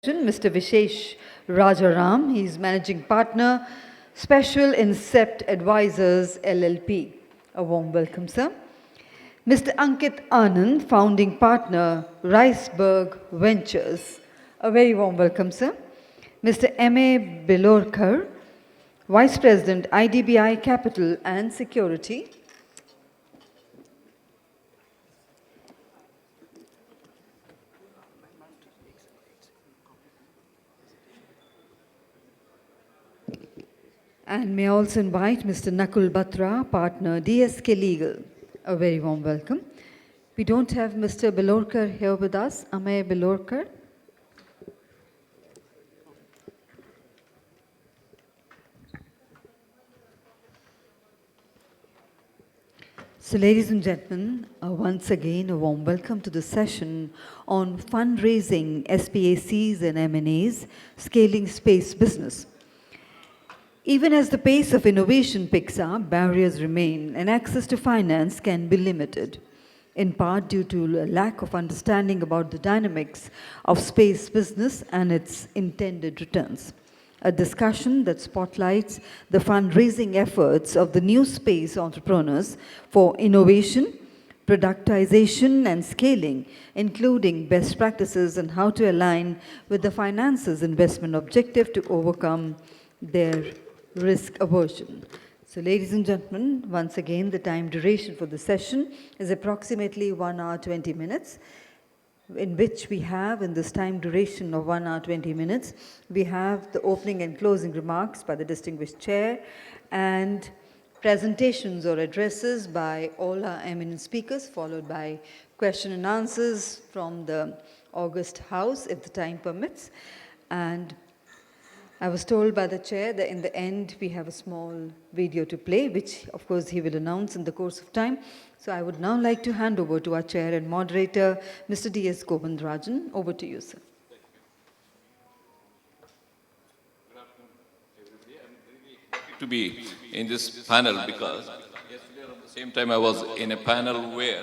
Mr. Vishesh Rajaram. He is Managing Partner, Special Incept Advisors LLP. A warm welcome, sir. Mr. Ankit Anand, Founding Partner, Riceberg Ventures. A very warm welcome, sir. Mr. Amey Belorkar, Vice President, IDBI Capital and Security. And may I also invite Mr. Nakul Batra, partner, DSK Legal. A very warm welcome. We don't have Mr. Belorkar here with us. Amey Belorkar. So ladies and gentlemen, once again a warm welcome to the session on fundraising, SPACs and M&As, scaling space business. Even as the pace of innovation picks up, barriers remain and access to finance can be limited, in part due to a lack of understanding about the dynamics of space business and its intended returns. A discussion that spotlights the fundraising efforts of the new space entrepreneurs for innovation, productization and scaling, including best practices and how to align with the finance's investment objective to overcome their risk aversion. So ladies and gentlemen, once again, the time duration for the session is approximately 1 hour 20 minutes, in which we have, in this time duration of 1 hour 20 minutes, we have the opening and closing remarks by the distinguished chair and presentations or addresses by all our eminent speakers, followed by question and answers from the August House, if the time permits. And I was told by the chair that in the end we have a small video to play, which of course he will announce in the course of time. So I would now like to hand over to our chair and moderator, Mr. D.S. Govindrajan. Over to you, sir. Good afternoon, everybody. I'm really happy to be in this panel because yesterday at the same time I was in a panel where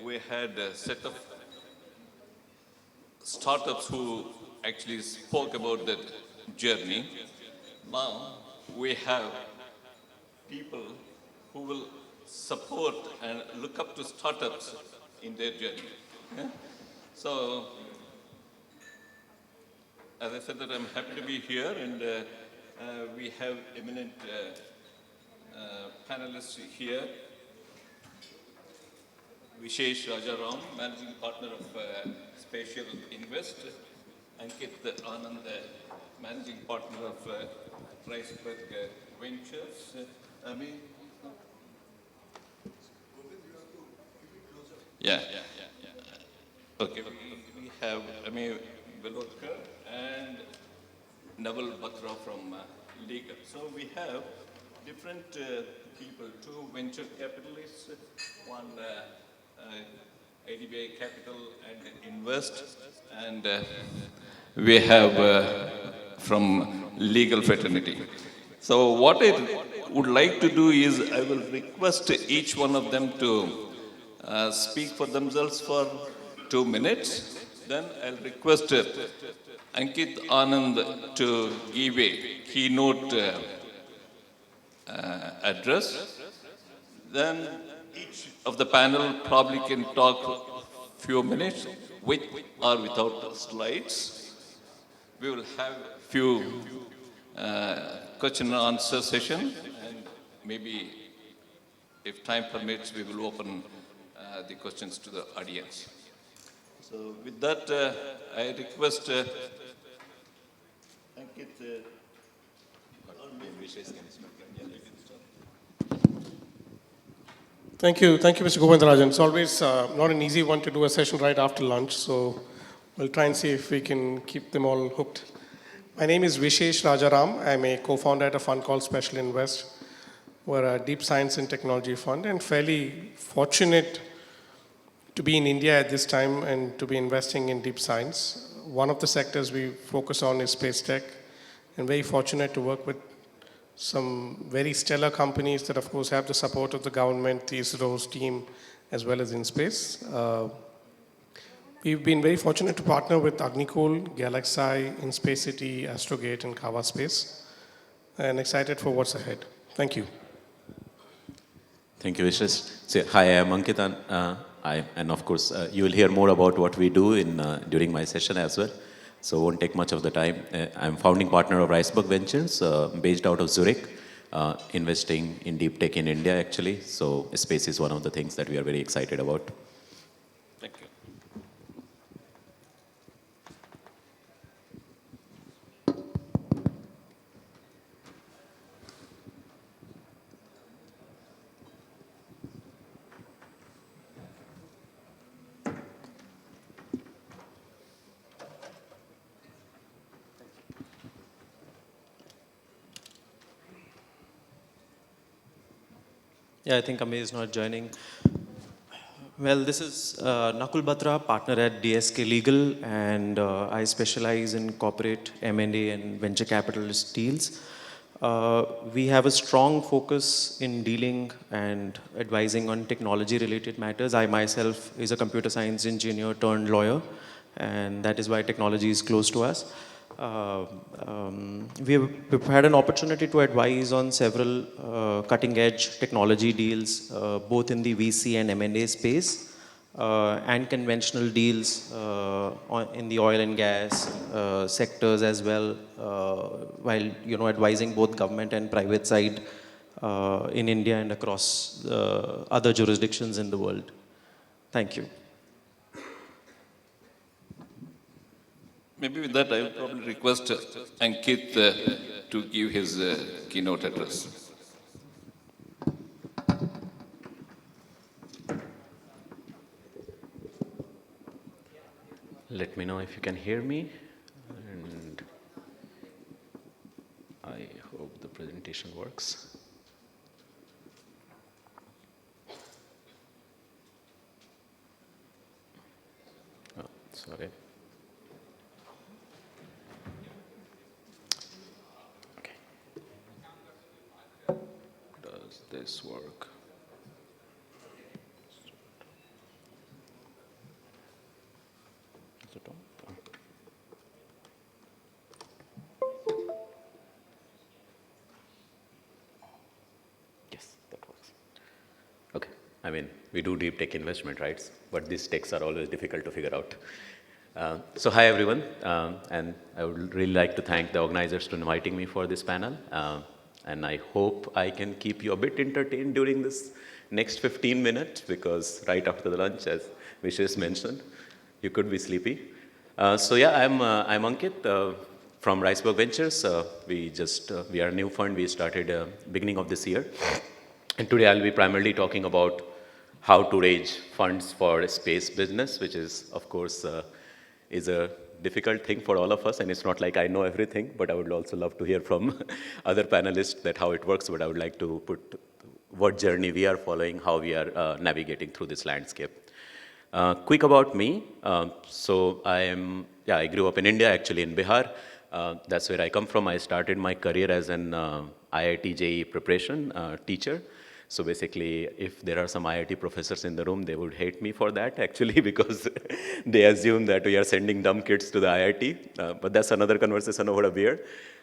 we had a set of startups who actually spoke about that journey. Now we have people who will support and look up to startups in their journey. Yeah? So, as I said that I'm happy to be here and we have eminent panelists here. Vishesh Rajaram, Managing Partner of Speciale Invest. Ankit Anand, Managing Partner of Riceberg Ventures. Amey. Yeah. Okay. We have Amey Belorkar and Nakul Batra from Legal. So we have different people, two venture capitalists, one IDBI Capital and Invest, and we have from legal fraternity. So what I would like to do is I will request each one of them to speak for themselves for 2 minutes. Then I'll request Ankit Anand to give a keynote address. Then each of the panel probably can talk few minutes with or without slides. We will have few question and answer session, and maybe if time permits, we will open the questions to the audience. So with that, I request Ankit. Thank you, Mr. Govindrajan. It's always not an easy one to do a session right after lunch, so we'll try and see if we can keep them all hooked. My name is Vishesh Rajaram. I'm a co-founder at a fund called Special Invest. We're a deep science and technology fund and fairly fortunate to be in India at this time and to be investing in deep science. One of the sectors we focus on is space tech, and very fortunate to work with some very stellar companies that of course have the support of the government, the ISRO's team, as well as in space. We've been very fortunate to partner with Agnikul, Galaxy, InSpacity, Astrogate, and Kava Space, and excited for what's ahead. Thank you. Thank you, Vishesh. So, hi, I'm Ankit, and of course, you will hear more about what we do during my session as well. So, won't take much of the time. I'm founding partner of Riceberg Ventures, based out of Zurich, investing in deep tech in India, actually. So, space is one of the things that we are very excited about. Thank you. Yeah, I think Amey is not joining. Well, this is Nakul Batra, partner at DSK Legal, and I specialize in corporate M&A and venture capitalist deals. We have a strong focus in dealing and advising on technology-related matters. I myself is a computer science engineer turned lawyer, and that is why technology is close to us. We've had an opportunity to advise on several cutting-edge technology deals, both in the VC and M&A space, and conventional deals in the oil and gas sectors as well, while advising both government and private side in India and across other jurisdictions in the world. Thank you. Maybe with that, I will probably request Ankit to give his keynote address. Let me know if you can hear me, and I hope the presentation works. Oh, sorry. Okay. Does this work? Is it on? Oh. Yes, that works. Okay. I mean, we do deep tech investment, right? But these techs are always difficult to figure out. So hi, everyone. And I would really like to thank the organizers for inviting me for this panel. And I hope I can keep you a bit entertained during this next 15 minutes, because right after the lunch, as Vishesh mentioned, you could be sleepy. So yeah, I'm Ankit from Riceberg Ventures. We are a new fund. We started beginning of this year. And today I'll be primarily talking about how to raise funds for a space business, which is, of course, is a difficult thing for all of us. And it's not like I know everything, but I would also love to hear from other panelists that how it works. But I would like to put what journey we are following, how we are navigating through this landscape. Quick about me. I grew up in India, actually in Bihar. That's where I come from. I started my career as an IIT JEE preparation teacher. So basically, if there are some IIT professors in the room, they would hate me for that, actually, because they assume that we are sending dumb kids to the IIT. But that's another conversation over a beer.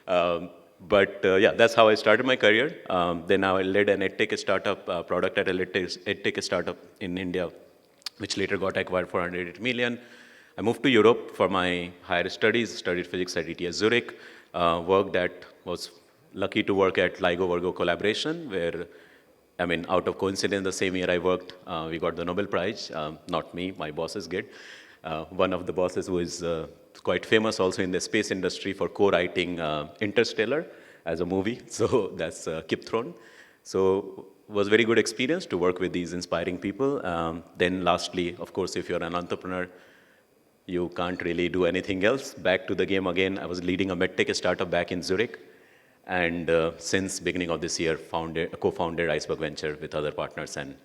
Yeah, that's how I started my career. Then I led an edtech startup, product at a edtech startup in India, which later got acquired for 180 million. I moved to Europe for my higher studies, studied physics at ETH Zurich, was lucky to work at LIGO Virgo collaboration, where, I mean, out of coincidence, the same year I worked, we got the Nobel Prize, not me, my bosses did. One of the bosses who is quite famous also in the space industry for co-writing Interstellar as a movie, so that's Kip Thorne. So was very good experience to work with these inspiring people. Then lastly, of course, if you're an entrepreneur, you can't really do anything else. Back to the game again, I was leading a medtech startup back in Zurich. And since beginning of this year, co-founded Riceberg Venture with other partners. And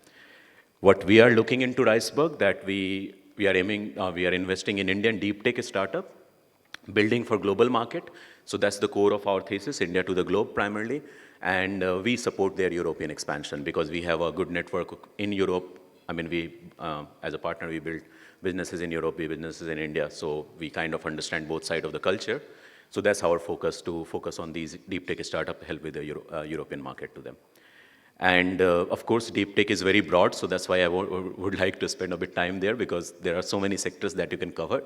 what we are looking into Riceberg, that we are investing in Indian deep tech startup, building for global market. So that's the core of our thesis, India to the globe primarily. And we support their European expansion because we have a good network in Europe I mean, as a partner, we build businesses in Europe, we businesses in India, so we kind of understand both sides of the culture. So that's our focus, to focus on these deep tech startup, help with the European market to them. And of course, deep tech is very broad, so that's why I would like to spend a bit time there, because there are so many sectors that you can cover.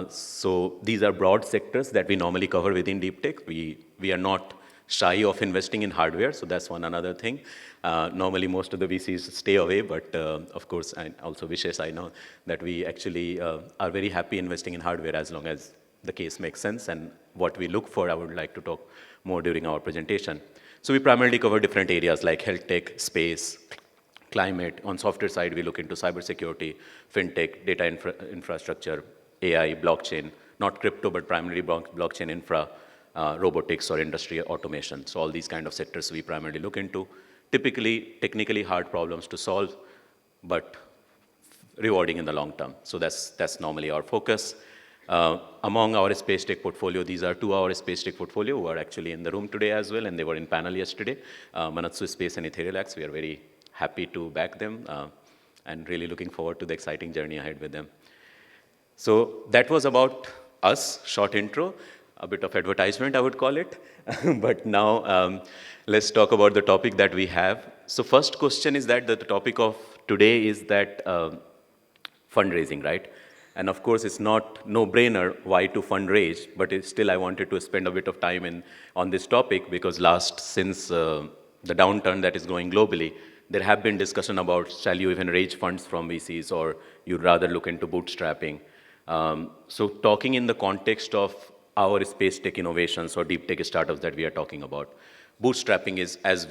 So these are broad sectors that we normally cover within deep tech. We are not shy of investing in hardware, so that's another thing. Normally, most of the VCs stay away, but of course, and also Vishesh, I know that we actually are very happy investing in hardware as long as the case makes sense, and what we look for, I would like to talk more during our presentation. So we primarily cover different areas like health tech, space, climate. On software side, we look into cybersecurity, fintech, data infrastructure, AI, blockchain, not crypto, but primarily blockchain infra, robotics or industry automation. So all these kind of sectors we primarily look into. Typically, technically hard problems to solve, but rewarding in the long term. So that's normally our focus. Among our space tech portfolio, these are 2 our space tech portfolio who are actually in the room today as well, and they were in panel yesterday. Manatsu Space and Ethereal. We are very happy to back them and really looking forward to the exciting journey ahead with them. So that was about us, short intro, a bit of advertisement, I would call it. But now let's talk about the topic that we have. So first question is that the topic of today is that fundraising, right? And of course, it's not no-brainer why to fundraise, but still I wanted to spend a bit of time on this topic, because since the downturn that is going globally, there have been discussion about shall you even raise funds from VCs, or you'd rather look into bootstrapping. So talking in the context of our space tech innovations or deep tech startups that we are talking about, bootstrapping is, as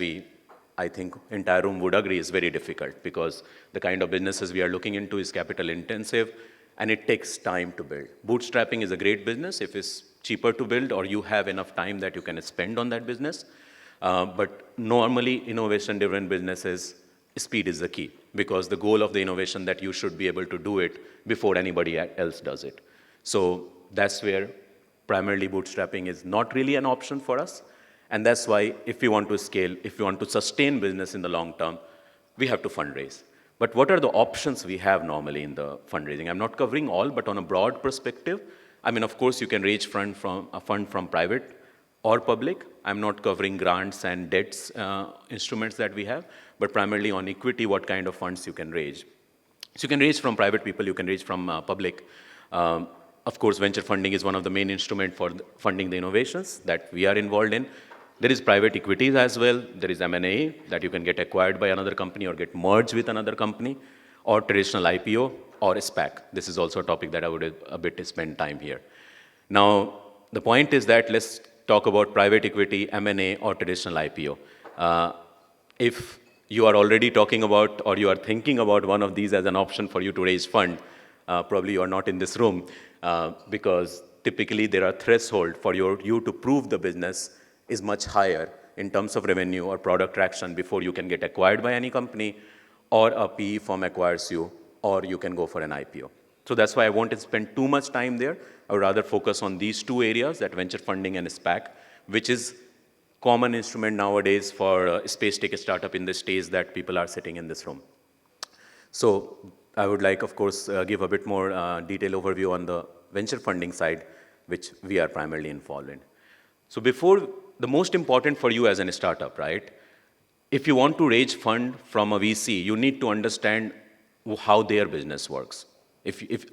I think entire room would agree, is very difficult, because the kind of businesses we are looking into is capital intensive, and it takes time to build. Bootstrapping is a great business if it's cheaper to build or you have enough time that you can spend on that business. But normally, innovation-driven businesses, speed is the key, because the goal of the innovation that you should be able to do it before anybody else does it. So that's where primarily bootstrapping is not really an option for us. And that's why if we want to scale, if we want to sustain business in the long term, we have to fundraise. But what are the options we have normally in the fundraising? I'm not covering all, but on a broad perspective, I mean, of course, you can raise fund from private or public. I'm not covering grants and debts instruments that we have, but primarily on equity, what kind of funds you can raise. So you can raise from private people, you can raise from public. Of course, venture funding is one of the main instruments for funding the innovations that we are involved in. There is private equities as well. There is M&A that you can get acquired by another company or get merged with another company, or traditional IPO or SPAC. This is also a topic that I would a bit spend time here. Now, the point is that let's talk about private equity, M&A, or traditional IPO. If you are already talking about or you are thinking about one of these as an option for you to raise fund, probably you are not in this room, because typically there are thresholds for you to prove the business is much higher in terms of revenue or product traction before you can get acquired by any company, or a PE firm acquires you, or you can go for an IPO. So that's why I won't spend too much time there. I would rather focus on these 2 areas, that venture funding and SPAC, which is common instrument nowadays for space tech startup in the stage that people are sitting in this room. So I would like, of course, give a bit more detailed overview on the venture funding side, which we are primarily involved in. So the most important for you as a startup, right? If you want to raise fund from a VC, you need to understand how their business works.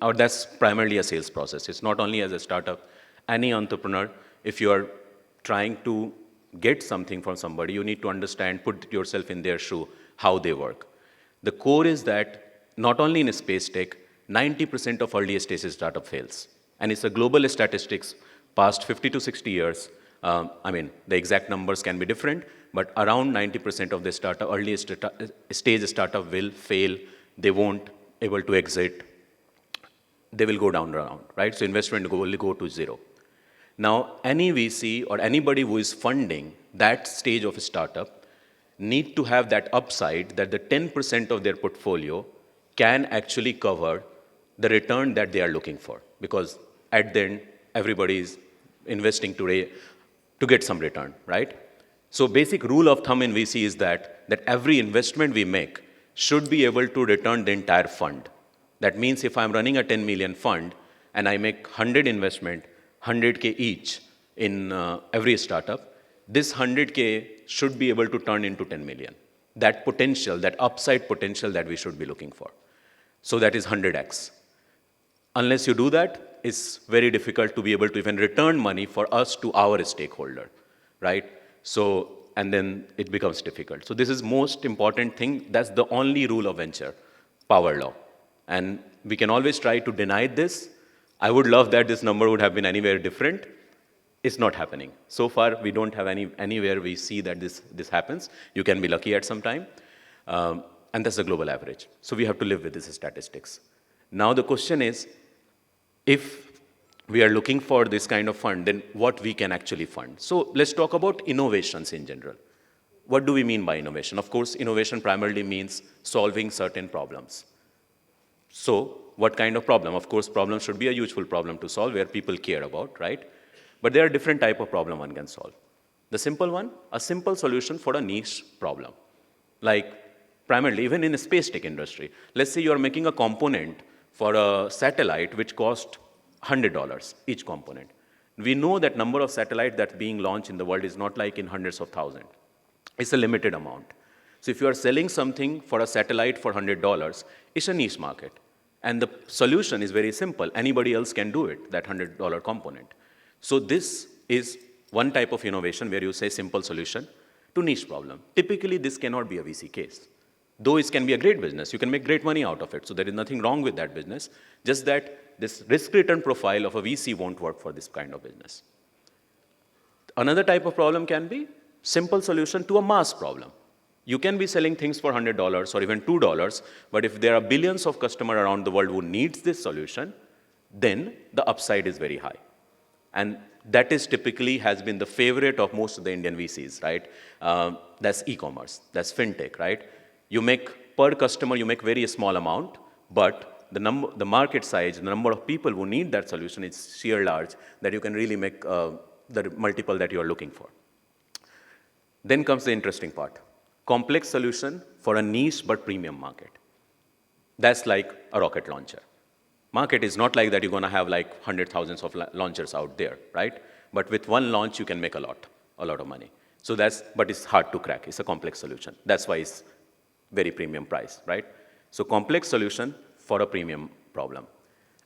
Or that's primarily a sales process. It's not only as a startup. Any entrepreneur, if you are trying to get something from somebody, you need to understand, put yourself in their shoe, how they work. The core is that not only in space tech, 90% of early stage startup fails. And it's a global statistics, past 50 to 60 years. I mean, the exact numbers can be different, but around 90% of the early stage startup will fail. They won't able to exit. They will go down around, right? So investment will go to zero. Now, any VC or anybody who is funding that stage of a startup need to have that upside that the 10% of their portfolio can actually cover the return that they are looking for. Because at the end, everybody is investing today to get some return, right? So basic rule of thumb in VC is that every investment we make should be able to return the entire fund. That means if I'm running a 10 million fund and I make 100 investment, 100K each in every startup, this 100K should be able to turn into 10 million. That potential, that upside potential that we should be looking for. So that is 100x. Unless you do that, it's very difficult to be able to even return money for us to our stakeholder, right? So, and then it becomes difficult. So this is most important thing. That's the only rule of venture, power law. And we can always try to deny this. I would love that this number would have been anywhere different. It's not happening. So far, we don't have anywhere we see that this happens. You can be lucky at some time. And that's the global average. So we have to live with these statistics. Now the question is, if we are looking for this kind of fund, then what we can actually fund. So let's talk about innovations in general. What do we mean by innovation? Of course, innovation primarily means solving certain problems. So what kind of problem? Of course, problem should be a useful problem to solve where people care about, right? But there are different types of problem one can solve. The simple one, a simple solution for a niche problem. Like primarily, even in the space tech industry, let's say you're making a component for a satellite which costs $100 each component. We know that number of satellites that's being launched in the world is not like in hundreds of thousands. It's a limited amount. So if you are selling something for a satellite for $100, it's a niche market. And the solution is very simple. Anybody else can do it, that $100 component. So this is one type of innovation where you say simple solution to niche problem. Typically, this cannot be a VC case. Though it can be a great business, you can make great money out of it. So there is nothing wrong with that business. Just that this risk-return profile of a VC won't work for this kind of business. Another type of problem can be simple solution to a mass problem. You can be selling things for $100 or even $2, but if there are billions of customers around the world who needs this solution, then the upside is very high. And that is typically has been the favorite of most of the Indian VCs, right? That's e-commerce, that's fintech, right? You make per customer, you make very small amount, but the market size, the number of people who need that solution is sheer large that you can really make the multiple that you are looking for. Then comes the interesting part. Complex solution for a niche but premium market. That's like a rocket launcher. Market is not like that you're going to have like 100,000s of launchers out there, right? But with one launch, you can make a lot of money. So but it's hard to crack. It's a complex solution. That's why it's very premium price, right? So complex solution for a premium problem.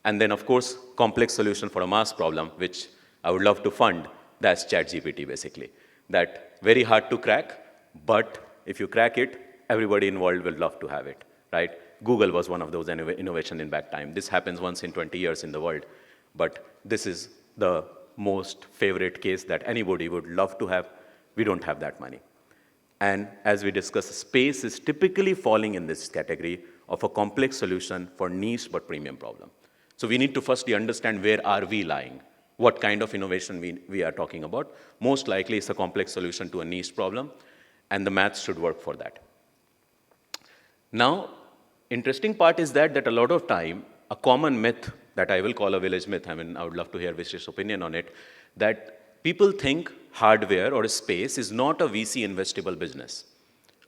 And then, of course, complex solution for a mass problem, which I would love to fund. That's ChatGPT, basically. That very hard to crack, but if you crack it, everybody involved will love to have it, right? Google was one of those innovation in back time. This happens once in 20 years in the world, but this is the most favorite case that anybody would love to have. We don't have that money. And as we discussed, space is typically falling in this category of a complex solution for niche but premium problem. So we need to firstly understand where are we lying, what kind of innovation we are talking about. Most likely it's a complex solution to a niche problem, and the math should work for that. Now, interesting part is that a lot of time, a common myth that I will call a village myth, I mean, I would love to hear Vishesh's opinion on it, that people think hardware or space is not a VC investable business.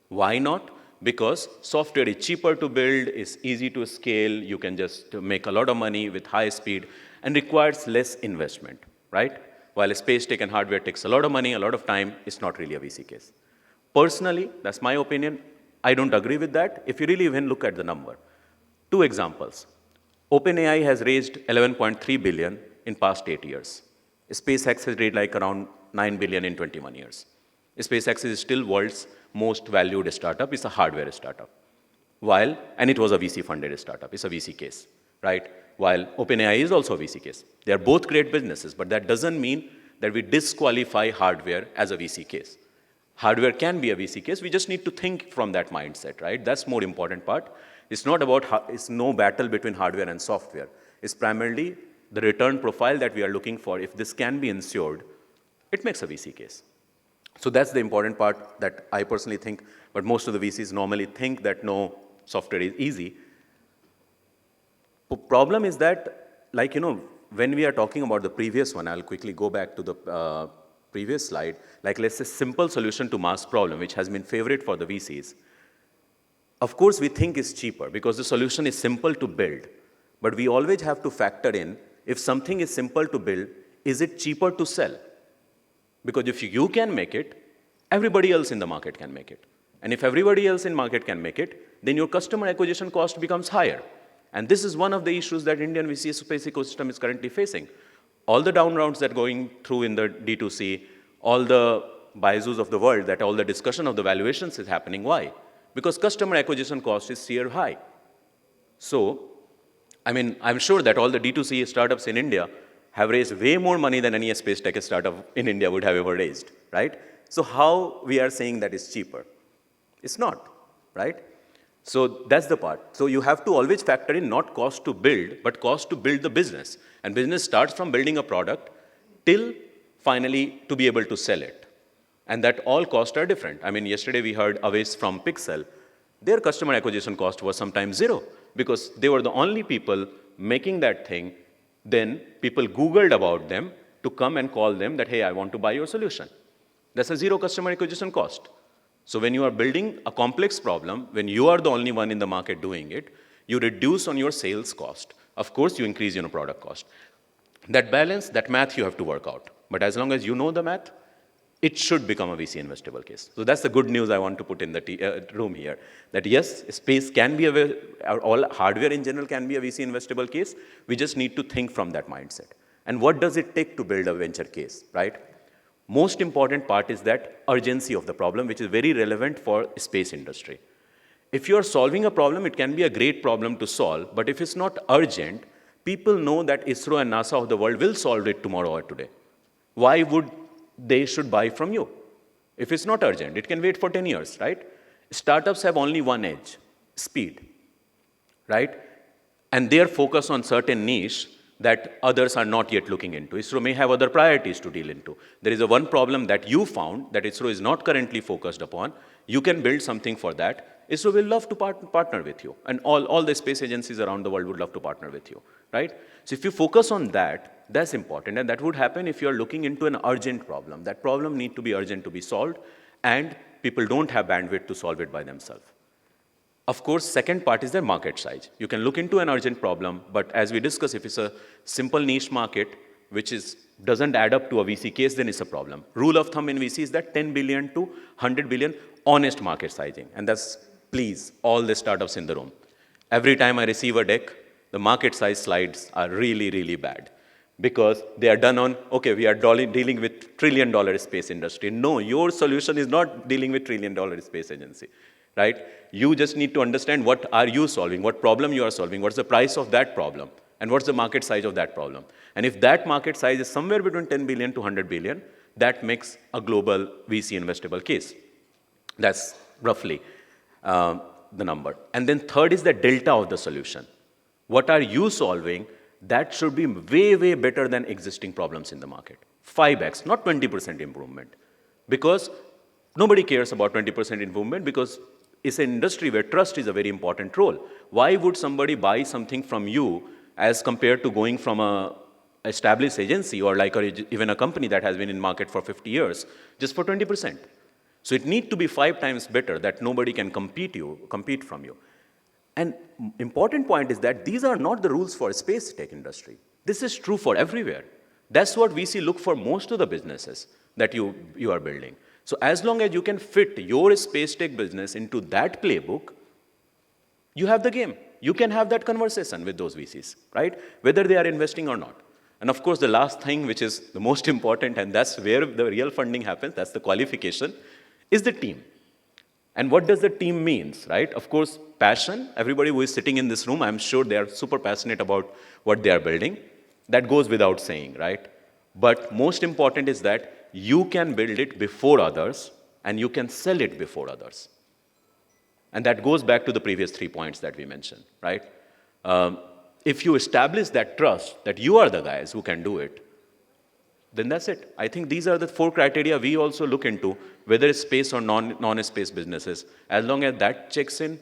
Why not? Because software is cheaper to build, is easy to scale, you can just make a lot of money with high speed, and requires less investment, right? While space tech and hardware takes a lot of money, a lot of time, it's not really a VC case. Personally, that's my opinion, I don't agree with that. If you really even look at the number. 2 examples. OpenAI has raised $11.3 billion in past 8 years. SpaceX has raised like around $9 billion in 21 years. SpaceX is still world's most valued startup. It's a hardware startup. And it was a VC-funded startup. It's a VC case, right? While OpenAI is also a VC case. They are both great businesses, but that doesn't mean that we disqualify hardware as a VC case. Hardware can be a VC case. We just need to think from that mindset, right? That's more important part. It's not about, it's no battle between hardware and software. It's primarily the return profile that we are looking for. If this can be ensured, it makes a VC case. So that's the important part that I personally think, but most of the VCs normally think that no, software is easy. The problem is that, like, when we are talking about the previous one, I'll quickly go back to the previous slide, like let's say simple solution to mass problem, which has been favorite for the VCs. Of course, we think it's cheaper because the solution is simple to build. But we always have to factor in, if something is simple to build, is it cheaper to sell? Because if you can make it, everybody else in the market can make it. And if everybody else in market can make it, then your customer acquisition cost becomes higher. And this is one of the issues that Indian VC space ecosystem is currently facing. All the down rounds that are going through in the D2C, all the Baizus of the world, that all the discussion of the valuations is happening. Why? Because customer acquisition cost is sheer high. So, I mean, I'm sure that all the D2C startups in India have raised way more money than any space tech startup in India would have ever raised, right? So how we are saying that is cheaper? It's not, right? So that's the part. So you have to always factor in not cost to build, but cost to build the business. And business starts from building a product till finally to be able to sell it. And that all costs are different. I mean, yesterday we heard Aves from Pixel. Their customer acquisition cost was sometimes zero because they were the only people making that thing. Then people Googled about them to come and call them that, hey, I want to buy your solution. That's a zero customer acquisition cost. So when you are building a complex problem, when you are the only one in the market doing it, you reduce on your sales cost. Of course, you increase your product cost. That balance, that math you have to work out. But as long as you know the math, it should become a VC investable case. So that's the good news I want to put in the room here. That yes, space can be all hardware in general can be a VC investable case. We just need to think from that mindset. And what does it take to build a venture case, right? Most important part is that urgency of the problem, which is very relevant for space industry. If you are solving a problem, it can be a great problem to solve, but if it's not urgent, people know that ISRO and NASA of the world will solve it tomorrow or today. Why would they should buy from you? If it's not urgent, it can wait for 10 years, right? Startups have only one edge, speed, right? And they're focused on certain niche that others are not yet looking into. ISRO may have other priorities to deal into. There is a one problem that you found that ISRO is not currently focused upon. You can build something for that. ISRO will love to partner with you. And all the space agencies around the world would love to partner with you, right? So if you focus on that, that's important. And that would happen if you're looking into an urgent problem. That problem needs to be urgent to be solved, and people don't have bandwidth to solve it by themselves. Of course, second part is the market size. You can look into an urgent problem, but as we discussed, if it's a simple niche market, which doesn't add up to a VC case, then it's a problem. Rule of thumb in VC is that 10 billion to 100 billion honest market sizing. And that's, please, all the startups in the room. Every time I receive a deck, the market size slides are really, really bad. Because they are done on, okay, we are dealing with $1 trillion space industry. No, your solution is not dealing with $1 trillion space agency, right? You just need to understand what are you solving, what problem you are solving, what's the price of that problem, and what's the market size of that problem. And if that market size is somewhere between 10 billion to 100 billion, that makes a global VC investable case. That's roughly the number. And then third is the delta of the solution. What are you solving? That should be way, way better than existing problems in the market. 5x, not 20% improvement. Because nobody cares about 20% improvement because it's an industry where trust is a very important role. Why would somebody buy something from you as compared to going from an established agency or like even a company that has been in market for 50 years just for 20%? So it needs to be 5 times better that nobody can compete from you. And important point is that these are not the rules for space tech industry. This is true for everywhere. That's what we see look for most of the businesses that you are building. So as long as you can fit your space tech business into that playbook, you have the game. You can have that conversation with those VCs, right? Whether they are investing or not. And of course, the last thing, which is the most important, and that's where the real funding happens, that's the qualification, is the team. And what does the team means, right? Of course, passion. Everybody who is sitting in this room, I'm sure they are super passionate about what they are building. That goes without saying, right? But most important is that you can build it before others and you can sell it before others. And that goes back to the previous 3 points that we mentioned, right? If you establish that trust that you are the guys who can do it, then that's it. I think these are the 4 criteria we also look into, whether it's space or non-space businesses. As long as that checks in,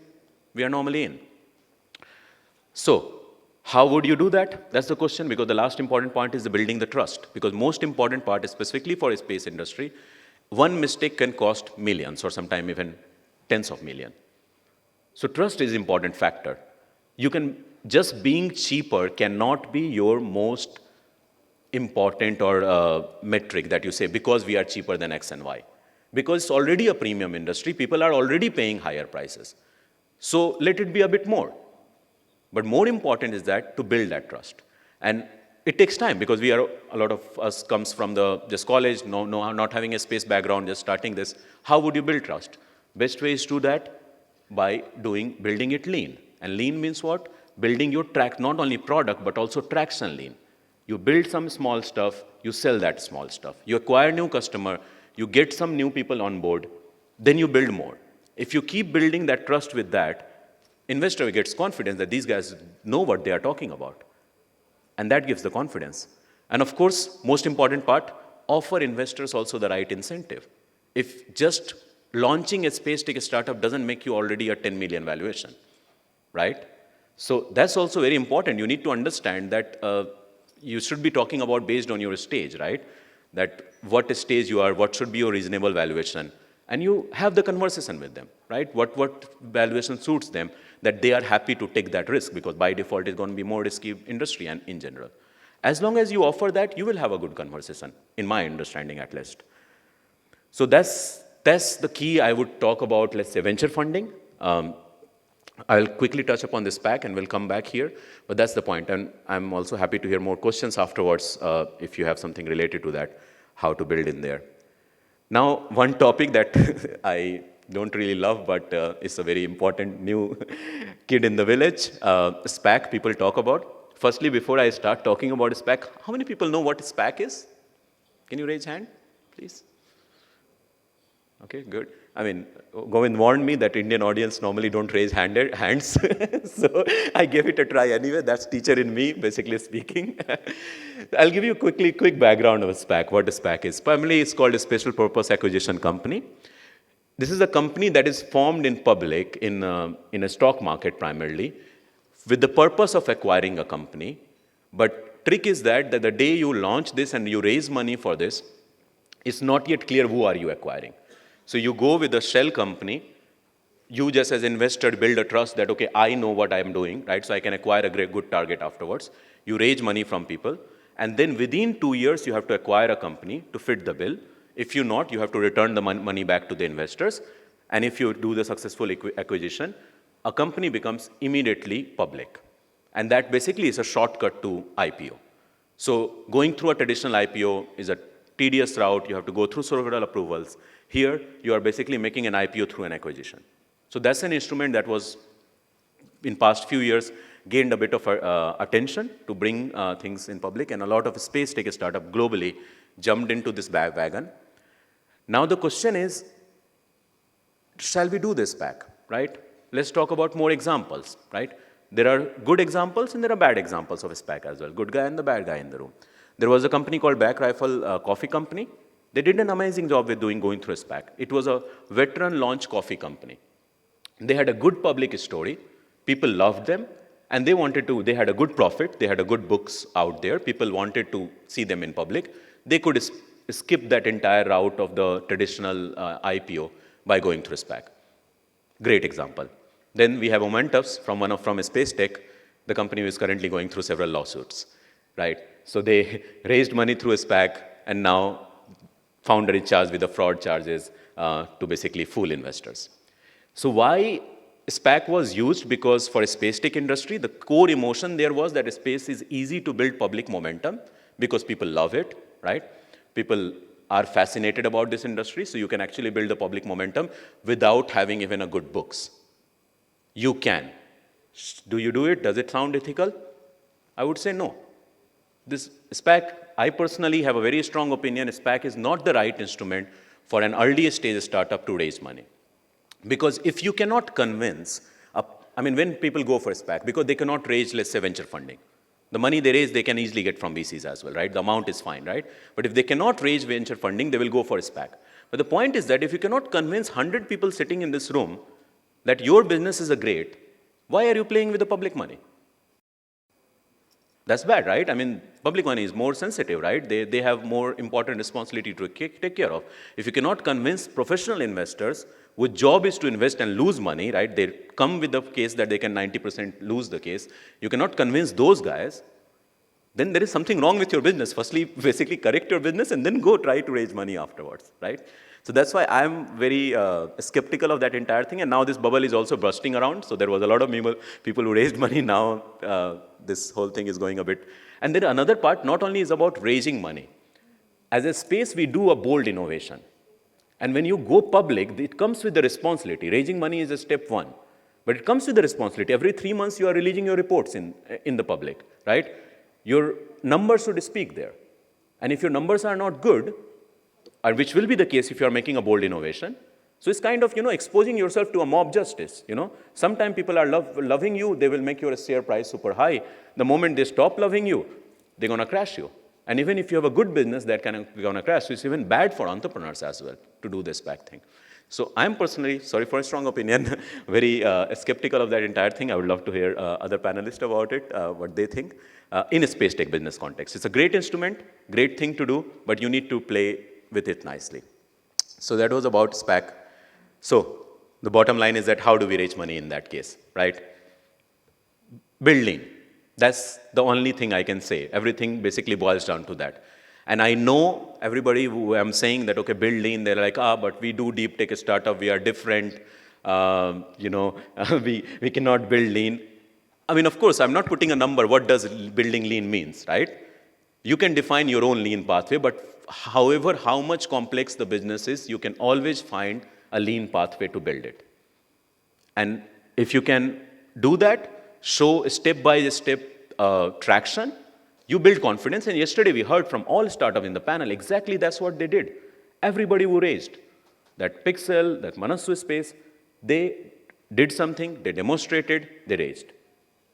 we are normally in. So, how would you do that? That's the question, because the last important point is the building the trust. Because most important part is specifically for a space industry, one mistake can cost millions or sometimes even tens of millions. So trust is important factor. You can, just being cheaper cannot be your most important or metric that you say, because we are cheaper than X and Y. Because it's already a premium industry, people are already paying higher prices. So let it be a bit more. But more important is that to build that trust. And it takes time because we are, a lot of us comes from just college, not having a space background, just starting this. How would you build trust? Best way is to do that by building it lean. And lean means what? Building your not only product, but also traction lean. You build some small stuff, you sell that small stuff. You acquire new customer, you get some new people on board, then you build more. If you keep building that trust with that, investor gets confidence that these guys know what they are talking about. And that gives the confidence. And of course, most important part, offer investors also the right incentive. If just launching a space tech startup doesn't make you already a 10 million valuation, right? So that's also very important. You need to understand that you should be talking about based on your stage, right? That what stage you are, what should be your reasonable valuation. And you have the conversation with them, right? What valuation suits them, that they are happy to take that risk, because by default it's going to be more risky industry and in general. As long as you offer that, you will have a good conversation, in my understanding at least. So that's the key I would talk about, let's say, venture funding. I'll quickly touch upon this SPAC and we'll come back here, but that's the point. And I'm also happy to hear more questions afterwards if you have something related to that, how to build in there. Now, one topic that I don't really love, but it's a very important new kid in the village, SPAC people talk about. Firstly, before I start talking about SPAC, how many people know what SPAC is? Can you raise hand, please? Okay, good. I mean, Govind warned me that Indian audience normally don't raise hands, so I gave it a try anyway. That's teacher in me, basically speaking. I'll give you a quick background of a SPAC, what a SPAC is. Primarily, it's called a special purpose acquisition company. This is a company that is formed in public, in a stock market primarily, with the purpose of acquiring a company. But trick is that the day you launch this and you raise money for this, it's not yet clear who are you acquiring. So you go with a shell company, you just as investor build a trust that, okay, I know what I'm doing, right? So I can acquire a good target afterwards. You raise money from people, and then within 2 years, you have to acquire a company to fit the bill. If you not, you have to return the money back to the investors. And if you do the successful acquisition, a company becomes immediately public. And that basically is a shortcut to IPO. So going through a traditional IPO is a tedious route. You have to go through several approvals. Here, you are basically making an IPO through an acquisition. So that's an instrument that was, in past few years, gained a bit of attention to bring things in public. And a lot of space tech startup globally jumped into this wagon. Now the question is, shall we do this SPAC, right? Let's talk about more examples, right? There are good examples and there are bad examples of a SPAC as well. Good guy and the bad guy in the room. There was a company called Black Rifle Coffee Company. They did an amazing job with going through a SPAC. It was a veteran launch coffee company. They had a good public story. People loved them. And they had a good profit. They had a good books out there. People wanted to see them in public. They could skip that entire route of the traditional IPO by going through a SPAC. Great example. Then we have Momentus from a space tech, the company who is currently going through several lawsuits, right? So they raised money through a SPAC, and now founder is charged with the fraud charges to basically fool investors. So why SPAC was used? Because for a space tech industry, the core emotion there was that a space is easy to build public momentum because people love it, right? People are fascinated about this industry, so you can actually build the public momentum without having even a good books. You can. Do you do it? Does it sound ethical? I would say no. This SPAC, I personally have a very strong opinion, SPAC is not the right instrument for an early stage startup to raise money. Because if you cannot convince, when people go for a SPAC, because they cannot raise, let's say, venture funding. The money they raise, they can easily get from VCs as well, right? The amount is fine, right? But if they cannot raise venture funding, they will go for a SPAC. But the point is that if you cannot convince 100 people sitting in this room that your business is a great, why are you playing with the public money? That's bad, right? I mean, public money is more sensitive, right? They have more important responsibility to take care of. If you cannot convince professional investors whose job is to invest and lose money, right? They come with the case that they can 90% lose the case. You cannot convince those guys, then there is something wrong with your business. Firstly, basically correct your business and then go try to raise money afterwards, right? So that's why I'm very skeptical of that entire thing. And now this bubble is also bursting around. So there was a lot of people who raised money. Now this whole thing is going a bit. And then another part not only is about raising money. As a space, we do a bold innovation. And when you go public, it comes with the responsibility. Raising money is a step one. But it comes with the responsibility. Every 3 months, you are releasing your reports in the public, right? Your numbers should speak there. And if your numbers are not good, or which will be the case if you are making a bold innovation, so it's kind of, exposing yourself to a mob justice, Sometimes people are loving you, they will make your share price super high. The moment they stop loving you, they're going to crash you. And even if you have a good business, that can going to crash. So it's even bad for entrepreneurs as well to do this back thing. So I'm personally, sorry for a strong opinion, very skeptical of that entire thing. I would love to hear other panelists about it, what they think, in a space tech business context. It's a great instrument, great thing to do, but you need to play with it nicely. So that was about SPAC. So the bottom line is that how do we raise money in that case, right? Building. That's the only thing I can say. Everything basically boils down to that. And I know everybody who I'm saying that, okay, build lean, they're like, but we do deep tech startup, we are different, we cannot build lean. I mean, of course, I'm not putting a number, what does building lean means, right? You can define your own lean pathway, but however, how much complex the business is, you can always find a lean pathway to build it. And if you can do that, show step-by-step traction, you build confidence. And yesterday we heard from all startups in the panel, exactly that's what they did. Everybody who raised, that Pixel, that Manassu space, they did something, they demonstrated, they raised.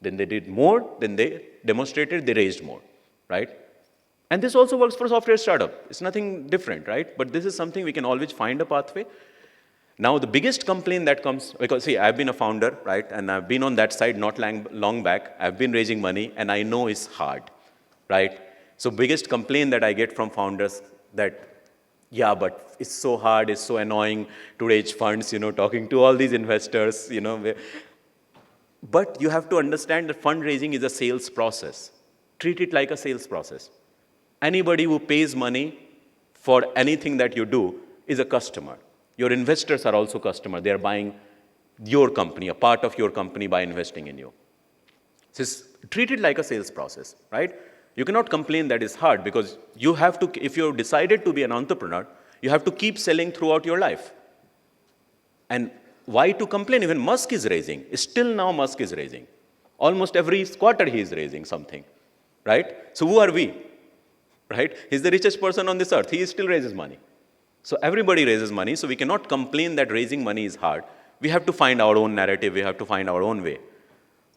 Then they did more, then they demonstrated, they raised more, right? And this also works for software startup. It's nothing different, right? But this is something we can always find a pathway. Now, the biggest complaint that comes, because see, I've been a founder, right? And I've been on that side not long back. I've been raising money, and I know it's hard, right? So biggest complaint that I get from founders that, yeah, but it's so hard, it's so annoying to raise funds, talking to all these investors, But you have to understand that fundraising is a sales process. Treat it like a sales process. Anybody who pays money for anything that you do is a customer. Your investors are also customers. They are buying your company, a part of your company by investing in you. So it's treated like a sales process, right? You cannot complain that it's hard because you have to, if you've decided to be an entrepreneur, you have to keep selling throughout your life. And why to complain? Even Musk is raising. Still now Musk is raising. Almost every quarter he is raising something, right? So who are we, right? He's the richest person on this earth. He still raises money. So everybody raises money, so we cannot complain that raising money is hard. We have to find our own narrative. We have to find our own way.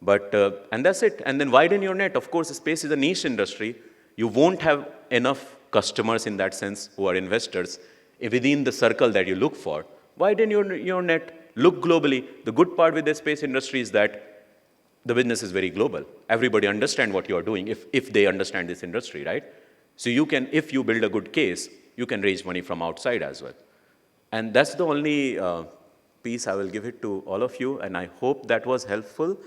But, and that's it. And then widen your net. Of course, space is a niche industry. You won't have enough customers in that sense who are investors within the circle that you look for. Widen your net. Look globally. The good part with the space industry is that the business is very global. Everybody understands what you are doing if they understand this industry, right? So you can, if you build a good case, you can raise money from outside as well. And that's the only piece I will give it to all of you, and I hope that was helpful.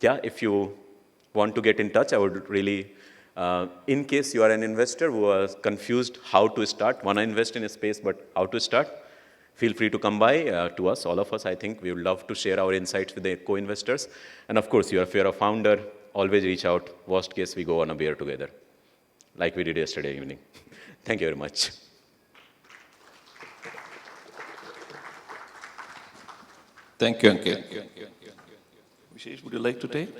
If you want to get in touch, I would really, in case you are an investor who is confused how to start, want to invest in a space, but how to start, feel free to come by to us, all of us. I think we would love to share our insights with the co-investors. And of course, if you're a founder, always reach out. Worst case, we go on a beer together, like we did yesterday evening. Thank you very much. Thank you, Ankit. Vishesh, would you like to take?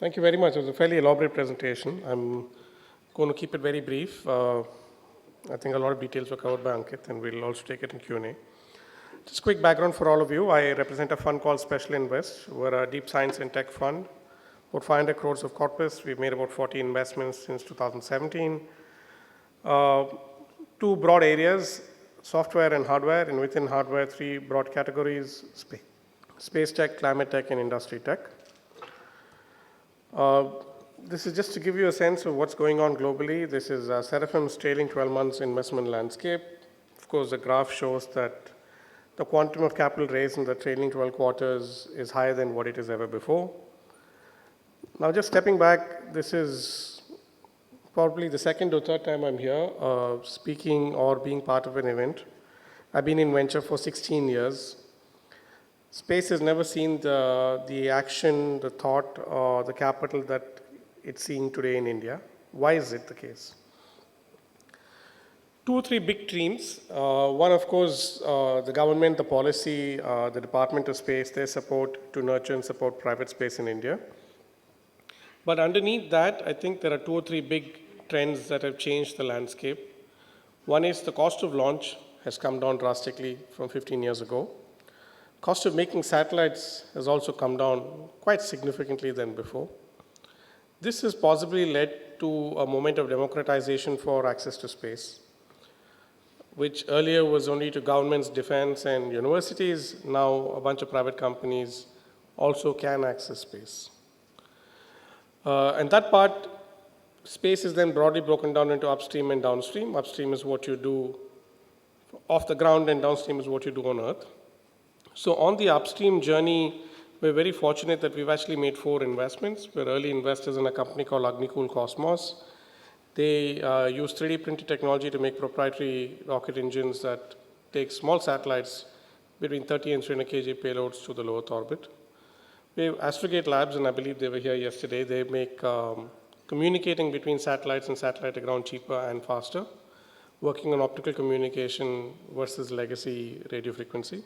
Thank you very much. It was a fairly elaborate presentation. I'm going to keep it very brief. I think a lot of details were covered by Ankit, and we'll also take it in Q&A. Just quick background for all of you. I represent a fund called Speciale Invest. We're a deep science and tech fund. About 500 crores of corpus. We've made about 40 investments since 2017. Two broad areas, software and hardware, and within hardware, three broad categories, space tech, climate tech, and industry tech. This is just to give you a sense of what's going on globally. This is Seraphim's trailing 12 months investment landscape. Of course, the graph shows that the quantum of capital raised in the trailing 12 quarters is higher than what it is ever before. Now, just stepping back, this is probably the second or third time I'm here speaking or being part of an event. I've been in venture for 16 years. Space has never seen the action, the thought, or the capital that it's seeing today in India. Why is it the case? Two or three big themes. One, of course, the government, the policy, the Department of Space, their support to nurture and support private space in India. But underneath that, I think there are two or three big trends that have changed the landscape. One is the cost of launch has come down drastically from 15 years ago. Cost of making satellites has also come down quite significantly than before. This has possibly led to a moment of democratization for access to space, which earlier was only to governments, defense, and universities. Now a bunch of private companies also can access space. And that part, space is then broadly broken down into upstream and downstream. Upstream is what you do off the ground, and downstream is what you do on Earth. So on the upstream journey, we're very fortunate that we've actually made 4 investments. We're early investors in a company called Agnikul Cosmos. They use 3D printed technology to make proprietary rocket engines that take small satellites between 30 and 300 kg payloads to the low Earth orbit. We have Astrogate Labs, and I believe they were here yesterday. They make communicating between satellites and satellite to ground cheaper and faster, working on optical communication versus legacy radio frequency.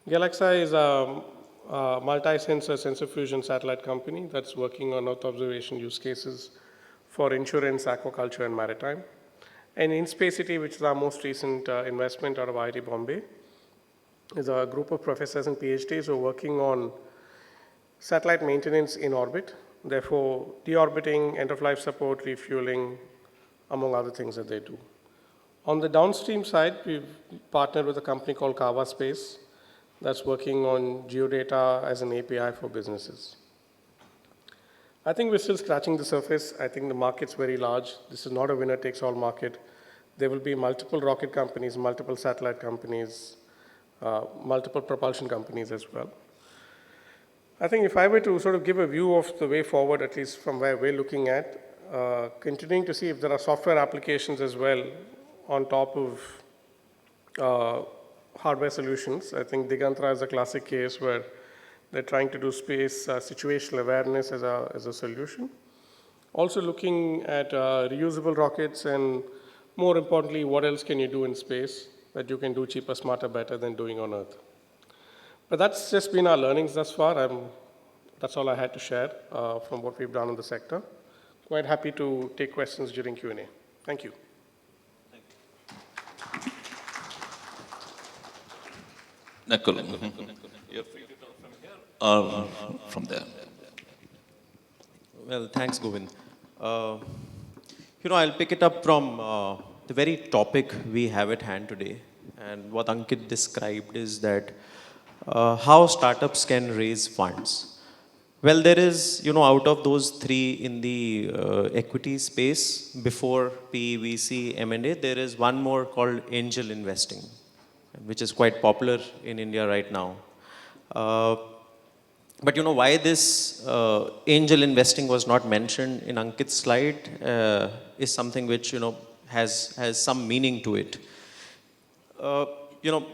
Galaxy is a multi-sensor sensor fusion satellite company that's working on Earth observation use cases for insurance, aquaculture, and maritime. And InSpacity, which is our most recent investment out of IIT Bombay, is a group of professors and PhDs who are working on satellite maintenance in orbit, therefore deorbiting, end-of-life support, refueling, among other things that they do. On the downstream side, we've partnered with a company called Kava Space that's working on geodata as an API for businesses. I think we're still scratching the surface. I think the market's very large. This is not a winner-takes-all market. There will be multiple rocket companies, multiple satellite companies, multiple propulsion companies as well. I think if I were to sort of give a view of the way forward, at least from where we're looking at, continuing to see if there are software applications as well on top of hardware solutions. I think Digantra is a classic case where they're trying to do space situational awareness as a solution. Also looking at reusable rockets, and more importantly, what else can you do in space that you can do cheaper, smarter, better than doing on Earth. But that's just been our learnings thus far. That's all I had to share from what we've done in the sector. Quite happy to take questions during Q&A. Thank you. Nakul, you're free to talk from here or from there. Well, thanks, Govind. I'll pick it up from the very topic we have at hand today. And what Ankit described is that how startups can raise funds. Well, there is, out of those 3 in the equity space, before PE, VC, M&A, there is one more called angel investing, which is quite popular in India right now. But why this angel investing was not mentioned in Ankit's slide is something which, has some meaning to it.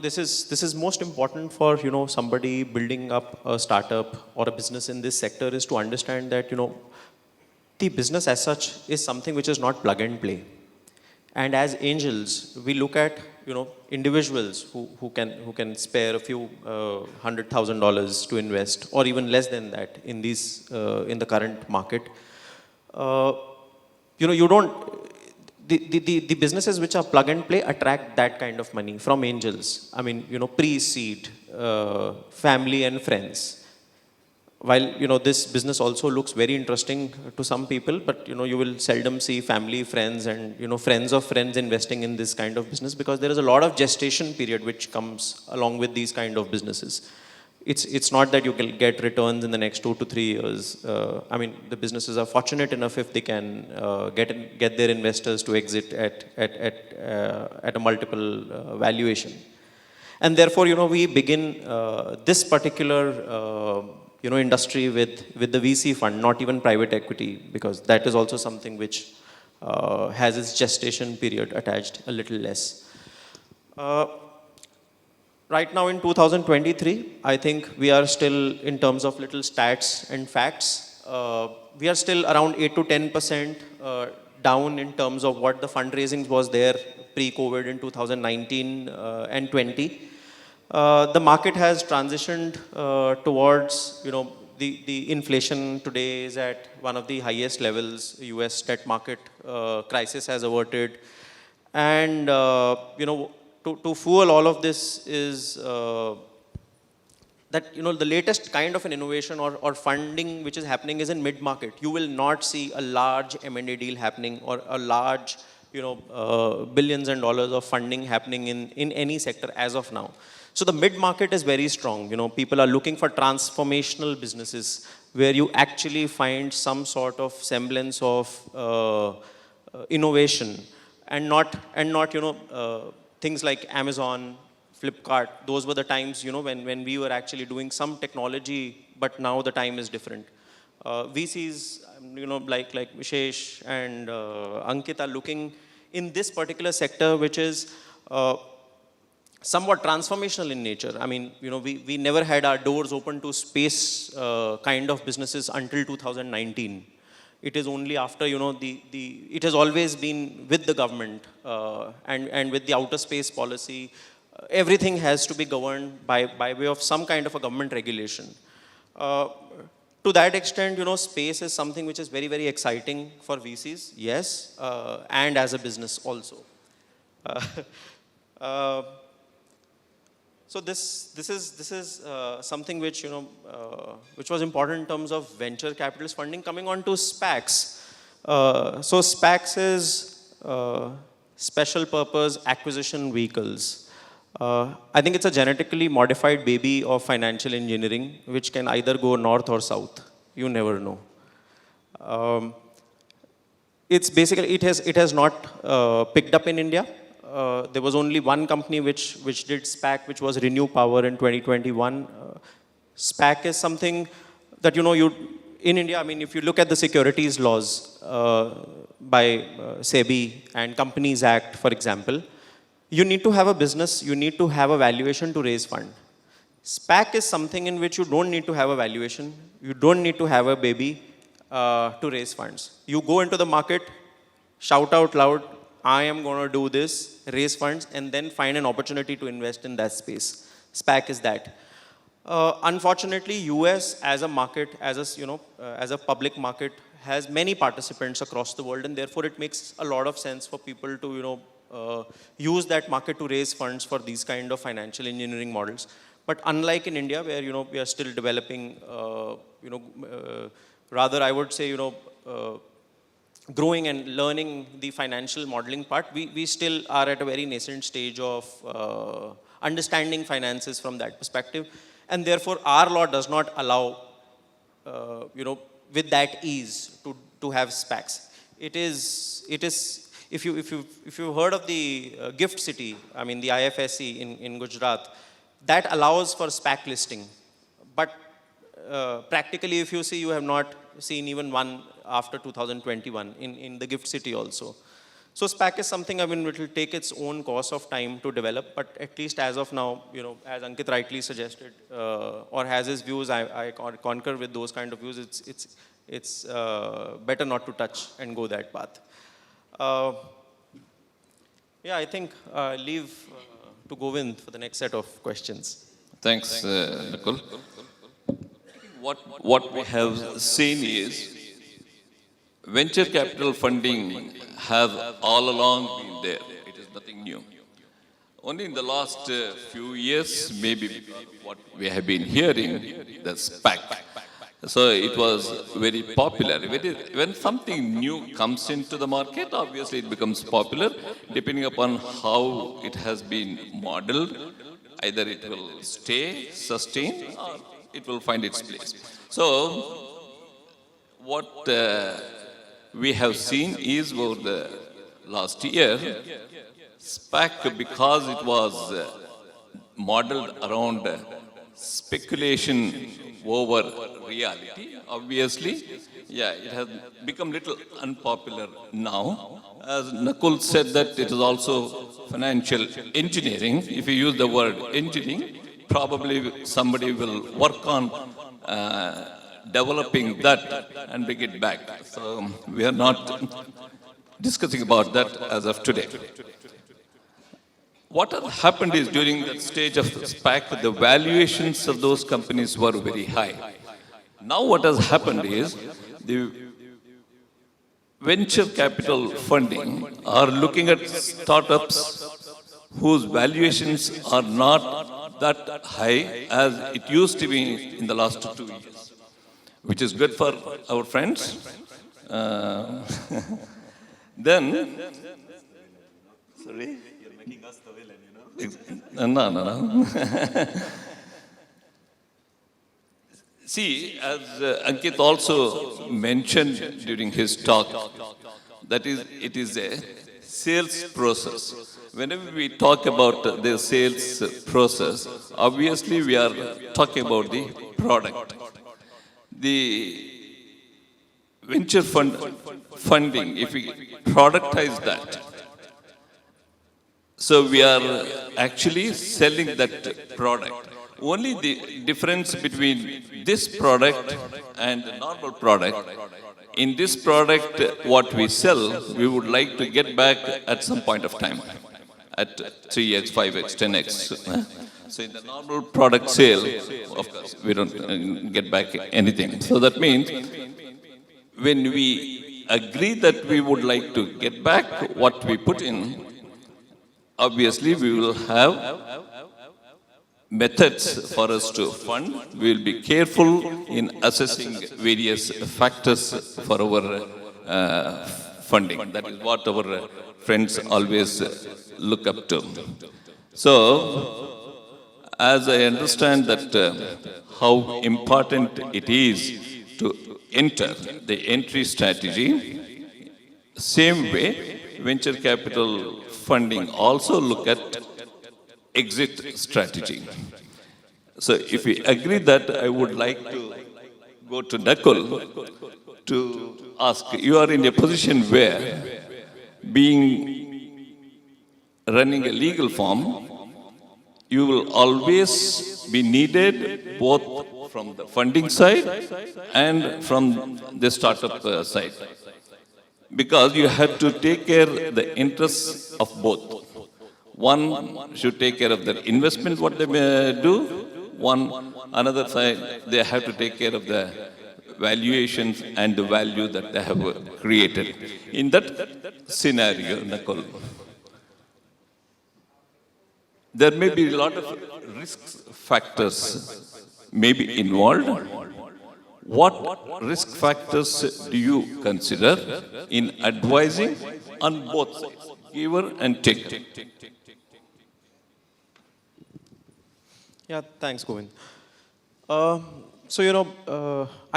This is most important for, somebody building up a startup or a business in this sector is to understand that, the business as such is something which is not plug and play. And as angels, we look at individuals who can spare a few $100,000 to invest, or even less than that in these in the current market. You don't. The businesses which are plug and play attract that kind of money from angels. I mean, pre-seed, family and friends. While, this business also looks very interesting to some people, but, you will seldom see family, friends and, friends of friends investing in this kind of business, because there is a lot of gestation period which comes along with these kind of businesses. It's not that you can get returns in the next 2 to 3 years. I mean, the businesses are fortunate enough if they can get their investors to exit at a multiple valuation. And therefore, we begin this particular industry with the VC fund, not even private equity, because that is also something which has its gestation period attached a little less. Right now in 2023, I think we are still, in terms of little stats and facts, we are still around 8 to 10% down in terms of what the fundraising was there pre-COVID in 2019 and 20. The market has transitioned towards, the inflation today is at one of the highest levels. US debt market crisis has averted. And, to fuel all of this is that, the latest kind of an innovation or funding which is happening is in mid-market. You will not see a large M&A deal happening, or a large, billions and dollars of funding happening in any sector as of now. So the mid-market is very strong. People are looking for transformational businesses where you actually find some sort of semblance of innovation, and not things like Amazon, Flipkart. Those were the times, when we were actually doing some technology, but now the time is different. VCs, like Vishesh and Ankit are looking in this particular sector, which is somewhat transformational in nature. I mean, we never had our doors open to space kind of businesses until 2019. It is only after, it has always been with the government and with the outer space policy. Everything has to be governed by way of some kind of a government regulation. To that extent, space is something which is very, very exciting for VCs, yes, and as a business also. So this is something which which was important in terms of venture capitalist funding. Coming on to SPACs. So SPACs is special purpose acquisition vehicles. I think it's a genetically modified baby of financial engineering, which can either go north or south. You never know. It's basically, it has not picked up in India. There was only one company which did SPAC, which was Renew Power in 2021. SPAC is something that, in India, I mean, if you look at the securities laws by SEBI and Companies Act, for example, you need to have a business, you need to have a valuation to raise fund. SPAC is something in which you don't need to have a valuation, you don't need to have a baby to raise funds. You go into the market, shout out loud, I am going to do this, raise funds, and then find an opportunity to invest in that space. SPAC is that. Unfortunately, US as a market, as a public market, has many participants across the world, and therefore it makes a lot of sense for people to use that market to raise funds for these kind of financial engineering models. But unlike in India, where we are still developing, rather I would say growing and learning the financial modeling part, we still are at a very nascent stage of understanding finances from that perspective. And therefore, our law does not allow, with that ease to have SPACs. It is, if you've heard of the Gift City, I mean the IFSC in Gujarat, that allows for SPAC listing. But practically, if you see, you have not seen even one after 2021 in the Gift City also. So SPAC is something, I mean, it will take its own course of time to develop, but at least as of now, as Ankit rightly suggested, or has his views, I concur with those kind of views. It's better not to touch and go that path. Yeah, I think leave to Govind for the next set of questions. Thanks, Nakul. What we have seen is venture capital funding has all along been there. It is nothing new. Only in the last few years, maybe because of what we have been hearing, the SPAC. So it was very popular. When something new comes into the market, obviously it becomes popular, depending upon how it has been modeled. Either it will stay, sustain, or it will find its place. So what we have seen is over the last year, SPAC, because it was modeled around speculation over reality, obviously, yeah, it has become little unpopular now. As Nakul said that it is also financial engineering. If you use the word engineering, probably somebody will work on developing that and bring it back. So we are not discussing about that as of today. What has happened is during that stage of SPAC, the valuations of those companies were very high. Now what has happened is the venture capital funding are looking at startups whose valuations are not that high as it used to be in the last 2 years, which is good for our friends. Then, sorry? You're making us the villain, you know? No. See, as Ankit also mentioned during his talk, that is, it is a sales process. Whenever we talk about the sales process, obviously we are talking about the product. The venture funding, if we productize that, so we are actually selling that product. Only the difference between this product and the normal product, in this product, what we sell, we would like to get back at some point of time, at 3x, 5x, 10x. So in the normal product sale, of course, we don't get back anything. So that means when we agree that we would like to get back what we put in, obviously we will have methods for us to fund. We will be careful in assessing various factors for our funding. That is what our friends always look up to. So, as I understand that how important it is to enter the entry strategy, same way venture capital funding also look at exit strategy. So if we agree that, I would like to go to Nakul to ask, you are in a position where running a legal firm, you will always be needed both from the funding side and from the startup side. Because you have to take care of the interests of both. One should take care of their investment, what they may do. Another side, they have to take care of the valuations and the value that they have created. In that scenario, Nakul, there may be a lot of risk factors may be involved. What risk factors do you consider in advising on both sides, giver and taker? Yeah, thanks, Govind. I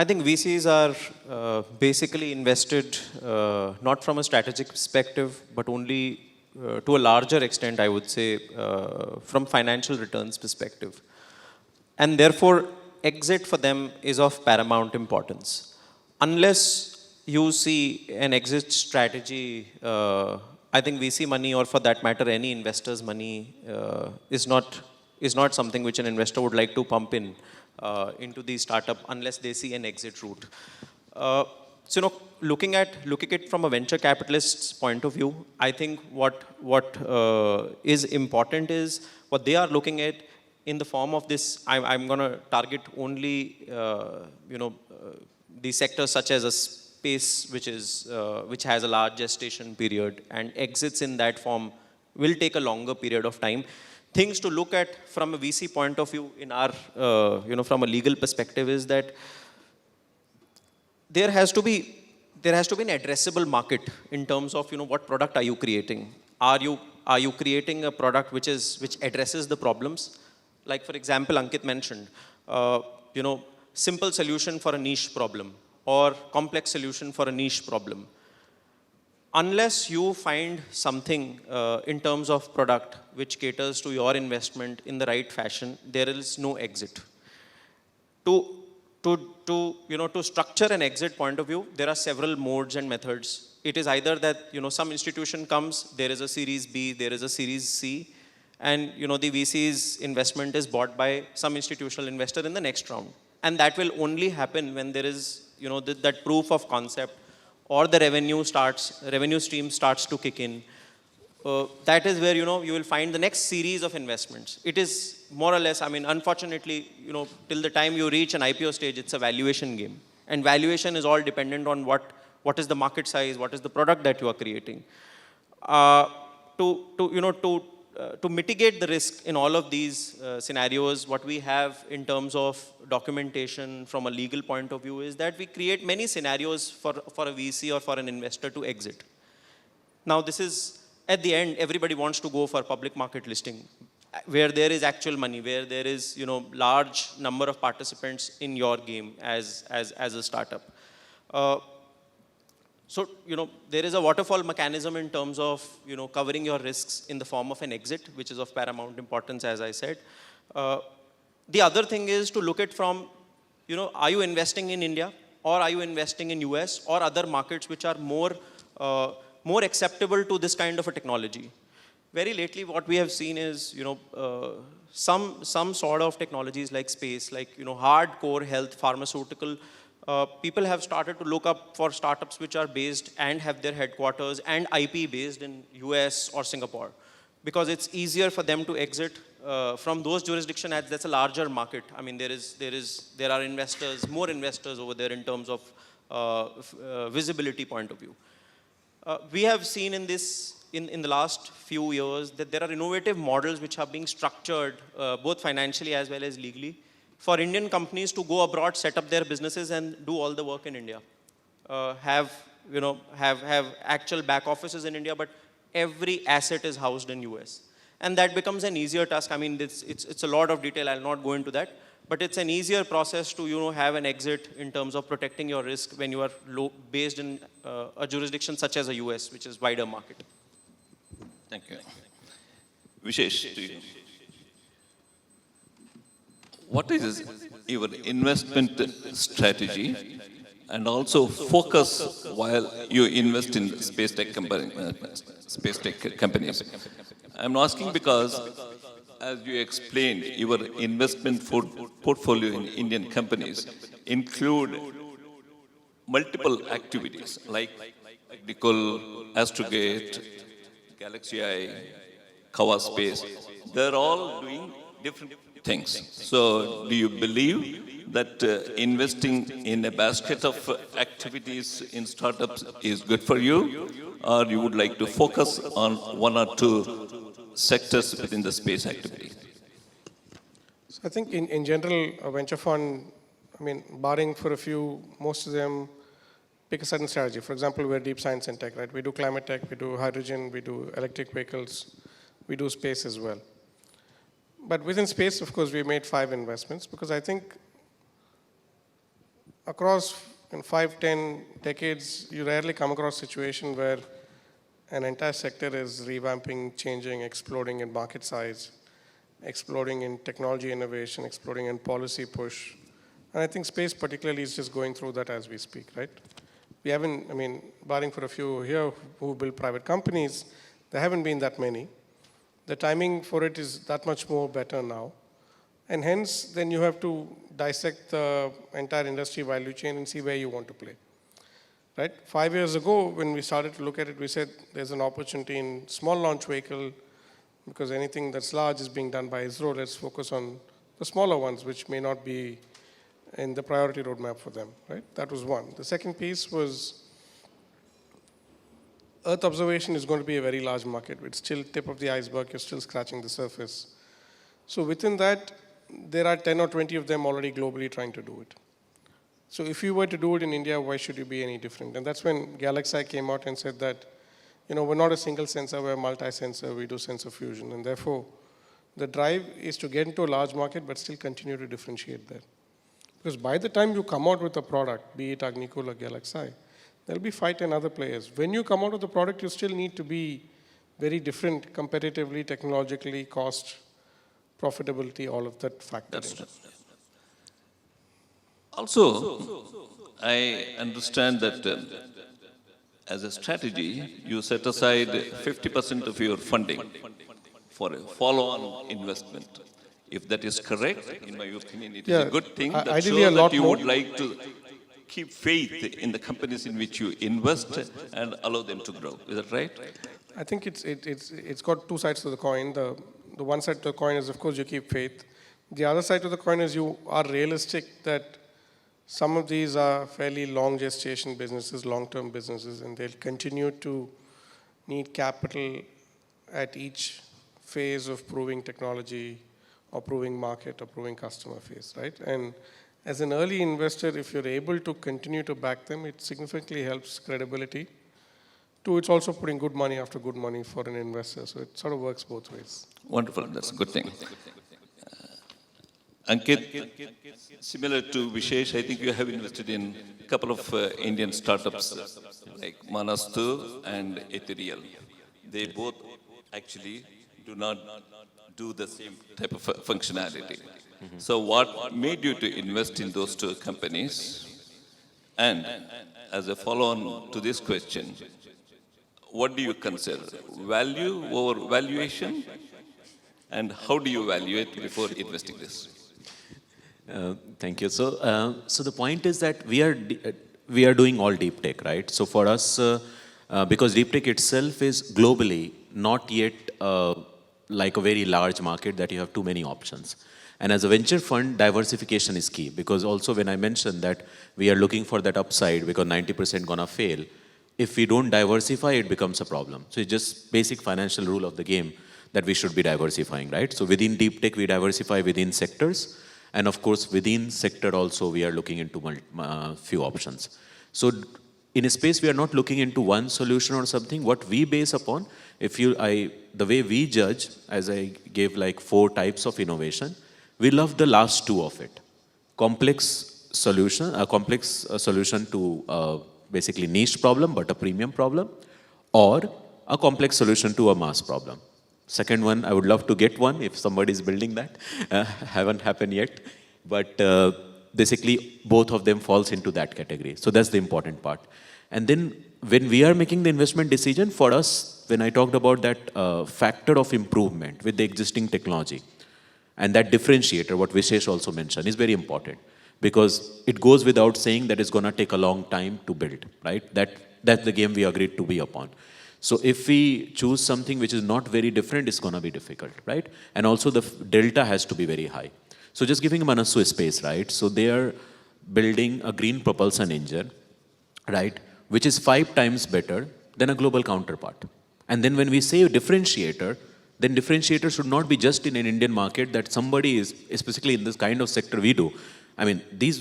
think VCs are basically invested not from a strategic perspective, but only to a larger extent, I would say, from financial returns perspective. And therefore, exit for them is of paramount importance. Unless you see an exit strategy, I think VC money, or for that matter, any investor's money, is not something which an investor would like to pump into the startup unless they see an exit route. So, looking at it from a venture capitalist's point of view, I think what is important is what they are looking at in the form of this. I'm going to target only the sectors such as a space which has a large gestation period, and exits in that form will take a longer period of time. Things to look at from a VC point of view in our from a legal perspective is that there has to be an addressable market in terms of what product are you creating. Are you creating a product which addresses the problems? Like, for example, Ankit mentioned simple solution for a niche problem or complex solution for a niche problem. Unless you find something in terms of product which caters to your investment in the right fashion, there is no exit. To structure an exit point of view, there are several modes and methods. It is either that some institution comes, there is a Series B, there is a Series C, and the VC's investment is bought by some institutional investor in the next round. And that will only happen when there is that proof of concept, or the revenue stream starts to kick in. That is where you will find the next series of investments. It is more or less, unfortunately, till the time you reach an IPO stage, it's a valuation game, and valuation is all dependent on what is the market size, what is the product that you are creating. To mitigate the risk in all of these scenarios, what we have in terms of documentation from a legal point of view is that we create many scenarios for a VC or for an investor to exit. Now, this is, at the end, everybody wants to go for public market listing, where there is actual money, where there is large number of participants in your game as a startup. So, there is a waterfall mechanism in terms of, covering your risks in the form of an exit, which is of paramount importance, as I said. The other thing is to look at from, are you investing in India, or are you investing in US or other markets which are more acceptable to this kind of a technology? Very lately, what we have seen is, some sort of technologies like space, like, hardcore health, pharmaceutical. People have started to look up for startups which are based and have their headquarters and IP based in US or Singapore, because it's easier for them to exit from those jurisdictions, as that's a larger market. There are investors, more investors over there in terms of visibility point of view. We have seen in the last few years that there are innovative models which are being structured both financially as well as legally for Indian companies to go abroad, set up their businesses, and do all the work in India. Have actual back offices in India, but every asset is housed in US. And that becomes an easier task. It's a lot of detail. I'll not go into that. But it's an easier process to have an exit in terms of protecting your risk when you are based in a jurisdiction such as a US, which is wider market. Thank you. Vishesh, to you. What is your investment strategy and also focus while you invest in space tech companies? I'm asking because, as you explained, your investment portfolio in Indian companies include multiple activities like Nakul, Astrogate, Galaxy Eye, Kawa Space. They're all doing different things. So, do you believe that investing in a basket of activities in startups is good for you, or you would like to focus on one or two sectors within the space activity? So I think in general, a venture fund, barring for a few, most of them pick a certain strategy. For example, we're deep science and tech, right? We do climate tech, we do hydrogen, we do electric vehicles, we do space as well. But within space, of course, we made 5 investments, because I think across 5-10 decades, you rarely come across a situation where an entire sector is revamping, changing, exploding in market size, exploding in technology innovation, exploding in policy push. And I think space particularly is just going through that as we speak, right? We haven't, barring for a few here who build private companies, there haven't been that many. The timing for it is that much more better now. And hence, then you have to dissect the entire industry value chain and see where you want to play. right? 5 years ago, when we started to look at it, we said there's an opportunity in small launch vehicle because anything that's large is being done by ISRO. Let's focus on the smaller ones, which may not be in the priority roadmap for them, right? That was one. The second piece was Earth observation is going to be a very large market. It's still tip of the iceberg. You're still scratching the surface. So within that, there are 10 or 20 of them already globally trying to do it. So if you were to do it in India, why should you be any different? And that's when Galaxy came out and said that, we're not a single sensor, we're a multi-sensor, we do sensor fusion. And therefore, the drive is to get into a large market, but still continue to differentiate there. Because by the time you come out with a product, be it Agnikul or Galaxy, there'll be 5-10 other players. When you come out with the product, you still need to be very different competitively, technologically, cost, profitability, all of that factor. Also, I understand that as a strategy, you set aside 50% of your funding for a follow-on investment. If that is correct, in my opinion, it is a good thing. That ideally shows a lot that you more. would like to keep faith in the companies in which you invest and allow them to grow. Is that right? I think it's got two sides to the coin. The one side to the coin is, of course, you keep faith. The other side to the coin is you are realistic that some of these are fairly long gestation businesses, long-term businesses, and they'll continue to need capital at each phase of proving technology or proving market or proving customer phase, right? And as an early investor, if you're able to continue to back them, it significantly helps credibility. Two, it's also putting good money after good money for an investor, so it sort of works both ways. Wonderful, that's a good thing. Ankit, similar to Vishesh, I think you have invested in a couple of Indian startups like Manastu and Ethereal. They both actually do not do the same type of functionality. So what made you to invest in those two companies? And as a follow-on to this question, what do you consider? Value over valuation? And how do you evaluate before investing this? Thank you. So the point is that we are doing all deep tech, right? So for us, because deep tech itself is globally not yet like a very large market that you have too many options. And as a venture fund, diversification is key, because also when I mentioned that we are looking for that upside because 90% gonna fail, if we don't diversify, it becomes a problem. So it's just basic financial rule of the game that we should be diversifying, right? So within deep tech, we diversify within sectors. And of course, within sector also, we are looking into few options. So in a space, we are not looking into one solution or something. What we base upon, the way we judge, as I gave like 4 types of innovation, we love the last 2 of it. Complex solution to basically niche problem, but a premium problem, or a complex solution to a mass problem. Second one, I would love to get one if somebody is building that. Haven't happened yet. But basically, both of them falls into that category. So that's the important part. And then when we are making the investment decision, for us, when I talked about that factor of improvement with the existing technology, and that differentiator, what Vishesh also mentioned, is very important. Because it goes without saying that it's going to take a long time to build, right? That's the game we agreed to be upon. So if we choose something which is not very different, it's going to be difficult, right? And also the delta has to be very high. So just giving Manasu a space, right? So they are building a green propulsion engine, right? Which is 5 times better than a global counterpart. And then when we say differentiator, then differentiator should not be just in an Indian market that somebody is, especially in this kind of sector we do. I mean, these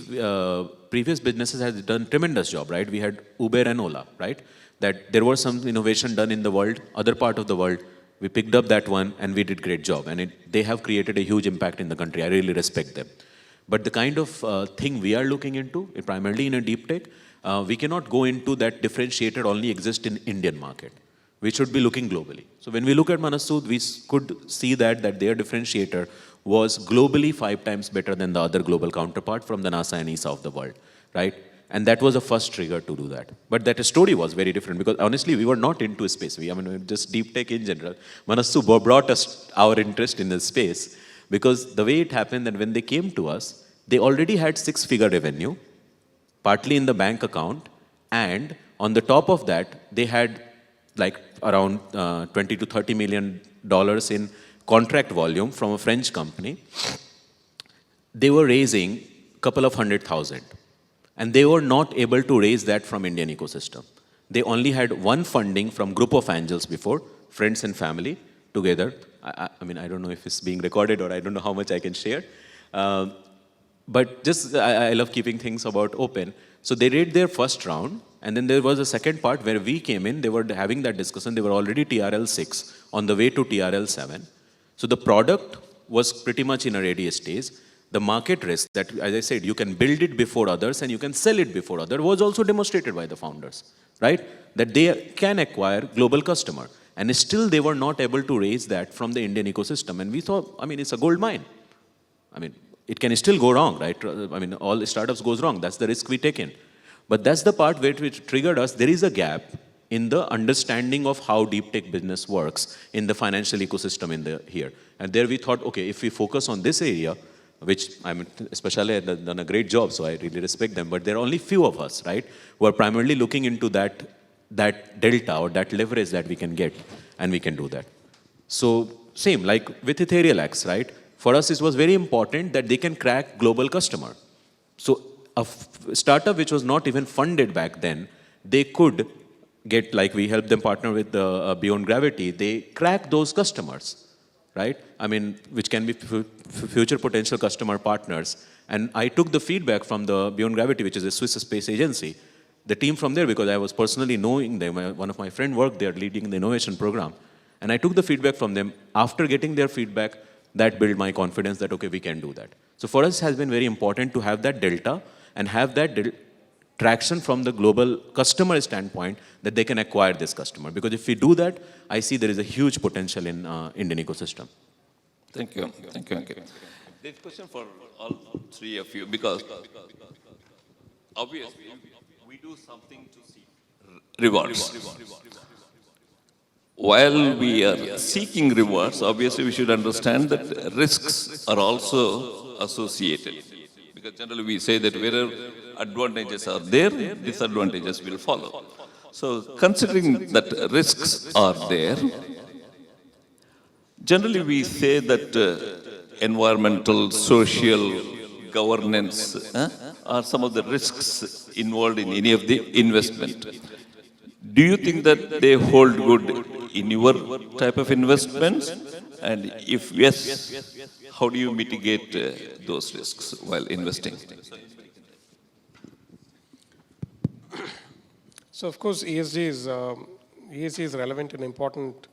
previous businesses have done tremendous job, right? We had Uber and Ola, right? That there was some innovation done in the world, other part of the world. We picked up that one and we did great job. And they have created a huge impact in the country. I really respect them. But the kind of thing we are looking into, primarily in a deep tech, we cannot go into that differentiator only exist in Indian market. We should be looking globally. So when we look at Manasood, we could see that their differentiator was globally 5 times better than the other global counterpart from the NASA and ESA of the world, right? And that was the first trigger to do that. But that story was very different because honestly, we were not into space. Just deep tech in general. Manasood brought us our interest in the space because the way it happened that when they came to us, they already had 6-figure revenue, partly in the bank account, and On the top of that, they had like around 20 to 30 million dollars in contract volume from a French company. They were raising a couple of 100,000. And they were not able to raise that from Indian ecosystem. They only had one funding from group of angels before, friends and family together. I mean, I don't know if it's being recorded or I don't know how much I can share. But just, I love keeping things about open. So they did their first round, and then there was a second part where we came in. They were having that discussion. They were already TRL 6 on the way to TRL 7. So the product was pretty much in a ready stage. The market risk that, as I said, you can build it before others and you can sell it before others was also demonstrated by the founders, right? That they can acquire global customer. And still they were not able to raise that from the Indian ecosystem. And we thought, I mean, it's a gold mine. I mean, it can still go wrong, right? I mean, all startups goes wrong. That's the risk we take in. But that's the part which triggered us. There is a gap in the understanding of how deep tech business works in the financial ecosystem here. And there we thought, okay, if we focus on this area, which I mean, Speciale had done a great job, so I really respect them. But there are only few of us, right, who are primarily looking into that delta or that leverage that we can get, and we can do that. So same, like with Ethereal X, right? For us, it was very important that they can crack global customer. So a startup which was not even funded back then, they could get, like we helped them partner with Beyond Gravity, they crack those customers. Right? I mean, which can be future potential customer partners. And I took the feedback from the Beyond Gravity, which is a Swiss space agency, the team from there, because I was personally knowing them. One of my friends worked there leading the innovation program. And I took the feedback from them. After getting their feedback, that built my confidence that, okay, we can do that. So for us, it has been very important to have that delta and have that traction from the global customer standpoint that they can acquire this customer. Because if we do that, I see there is a huge potential in Indian ecosystem. Thank you. Thank you, Ankit. There's a question for all three of you, because obviously we do something to see rewards. While we are seeking rewards, obviously we should understand that risks are also associated. Because generally we say that wherever advantages are there, disadvantages will follow. So considering that risks are there, generally we say that environmental, social, governance are some of the risks involved in any of the investment. Do you think that they hold good in your type of investments? And if yes, how do you mitigate those risks while investing? So of course, ESG is relevant and important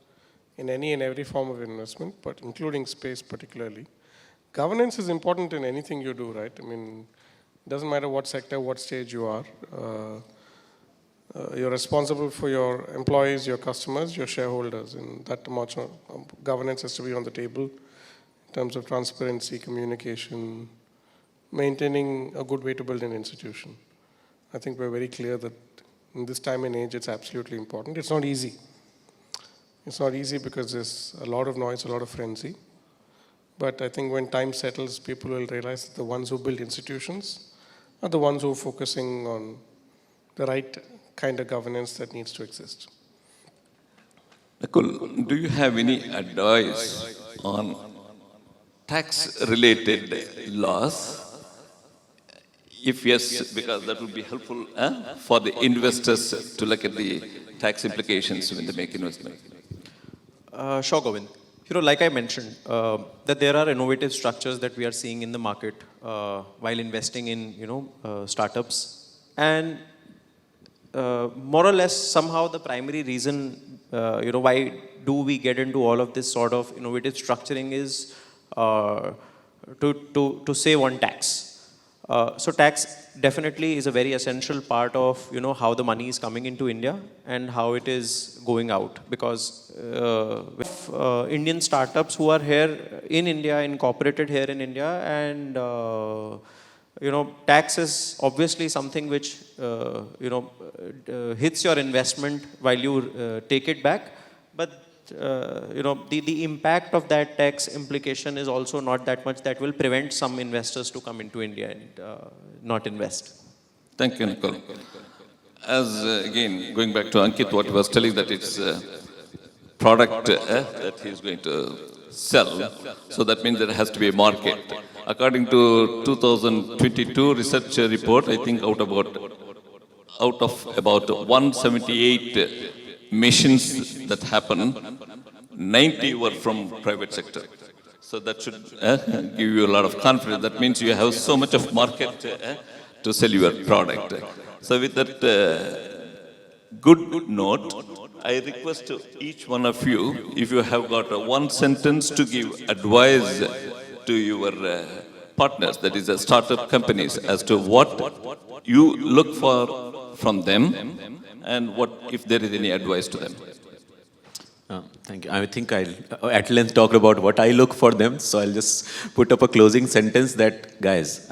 in any and every form of investment, but including space particularly. Governance is important in anything you do, right? I mean, it doesn't matter what sector, what stage you are. You're responsible for your employees, your customers, your shareholders, and that much governance has to be on the table in terms of transparency, communication, maintaining a good way to build an institution. I think we're very clear that in this time and age, it's absolutely important. It's not easy. It's not easy because there's a lot of noise, a lot of frenzy. But I think when time settles, people will realize that the ones who build institutions are the ones who are focusing on the right kind of governance that needs to exist. Nakul, do you have any advice on tax-related laws? If yes, because that would be helpful for the investors to look at the tax implications when they make investment. Sure, Govind. You know, like I mentioned, that there are innovative structures that we are seeing in the market while investing in, startups. And more or less, somehow the primary reason, why do we get into all of this sort of innovative structuring is to save on tax. So tax definitely is a very essential part of, how the money is coming into India and how it is going out. Because with Indian startups who are here in India, incorporated here in India, and tax is obviously something which, hits your investment while you take it back. But, the impact of that tax implication is also not that much that will prevent some investors to come into India and not invest. Thank you, Nakul. As again, going back to Ankit, what he was telling that it's product that he's going to sell. So that means there has to be a market. According to 2022 research report, I think out of about 178 missions that happen, 90 were from private sector. So that should give you a lot of confidence. That means you have so much of market to sell your product. So with that good note, I request to each one of you, if you have got one sentence to give advice to your partners, that is, startup companies, as to what you look for from them, and what if there is any advice to them. Thank you. I think I'll at length talk about what I look for them, so I'll just put up a closing sentence that, guys,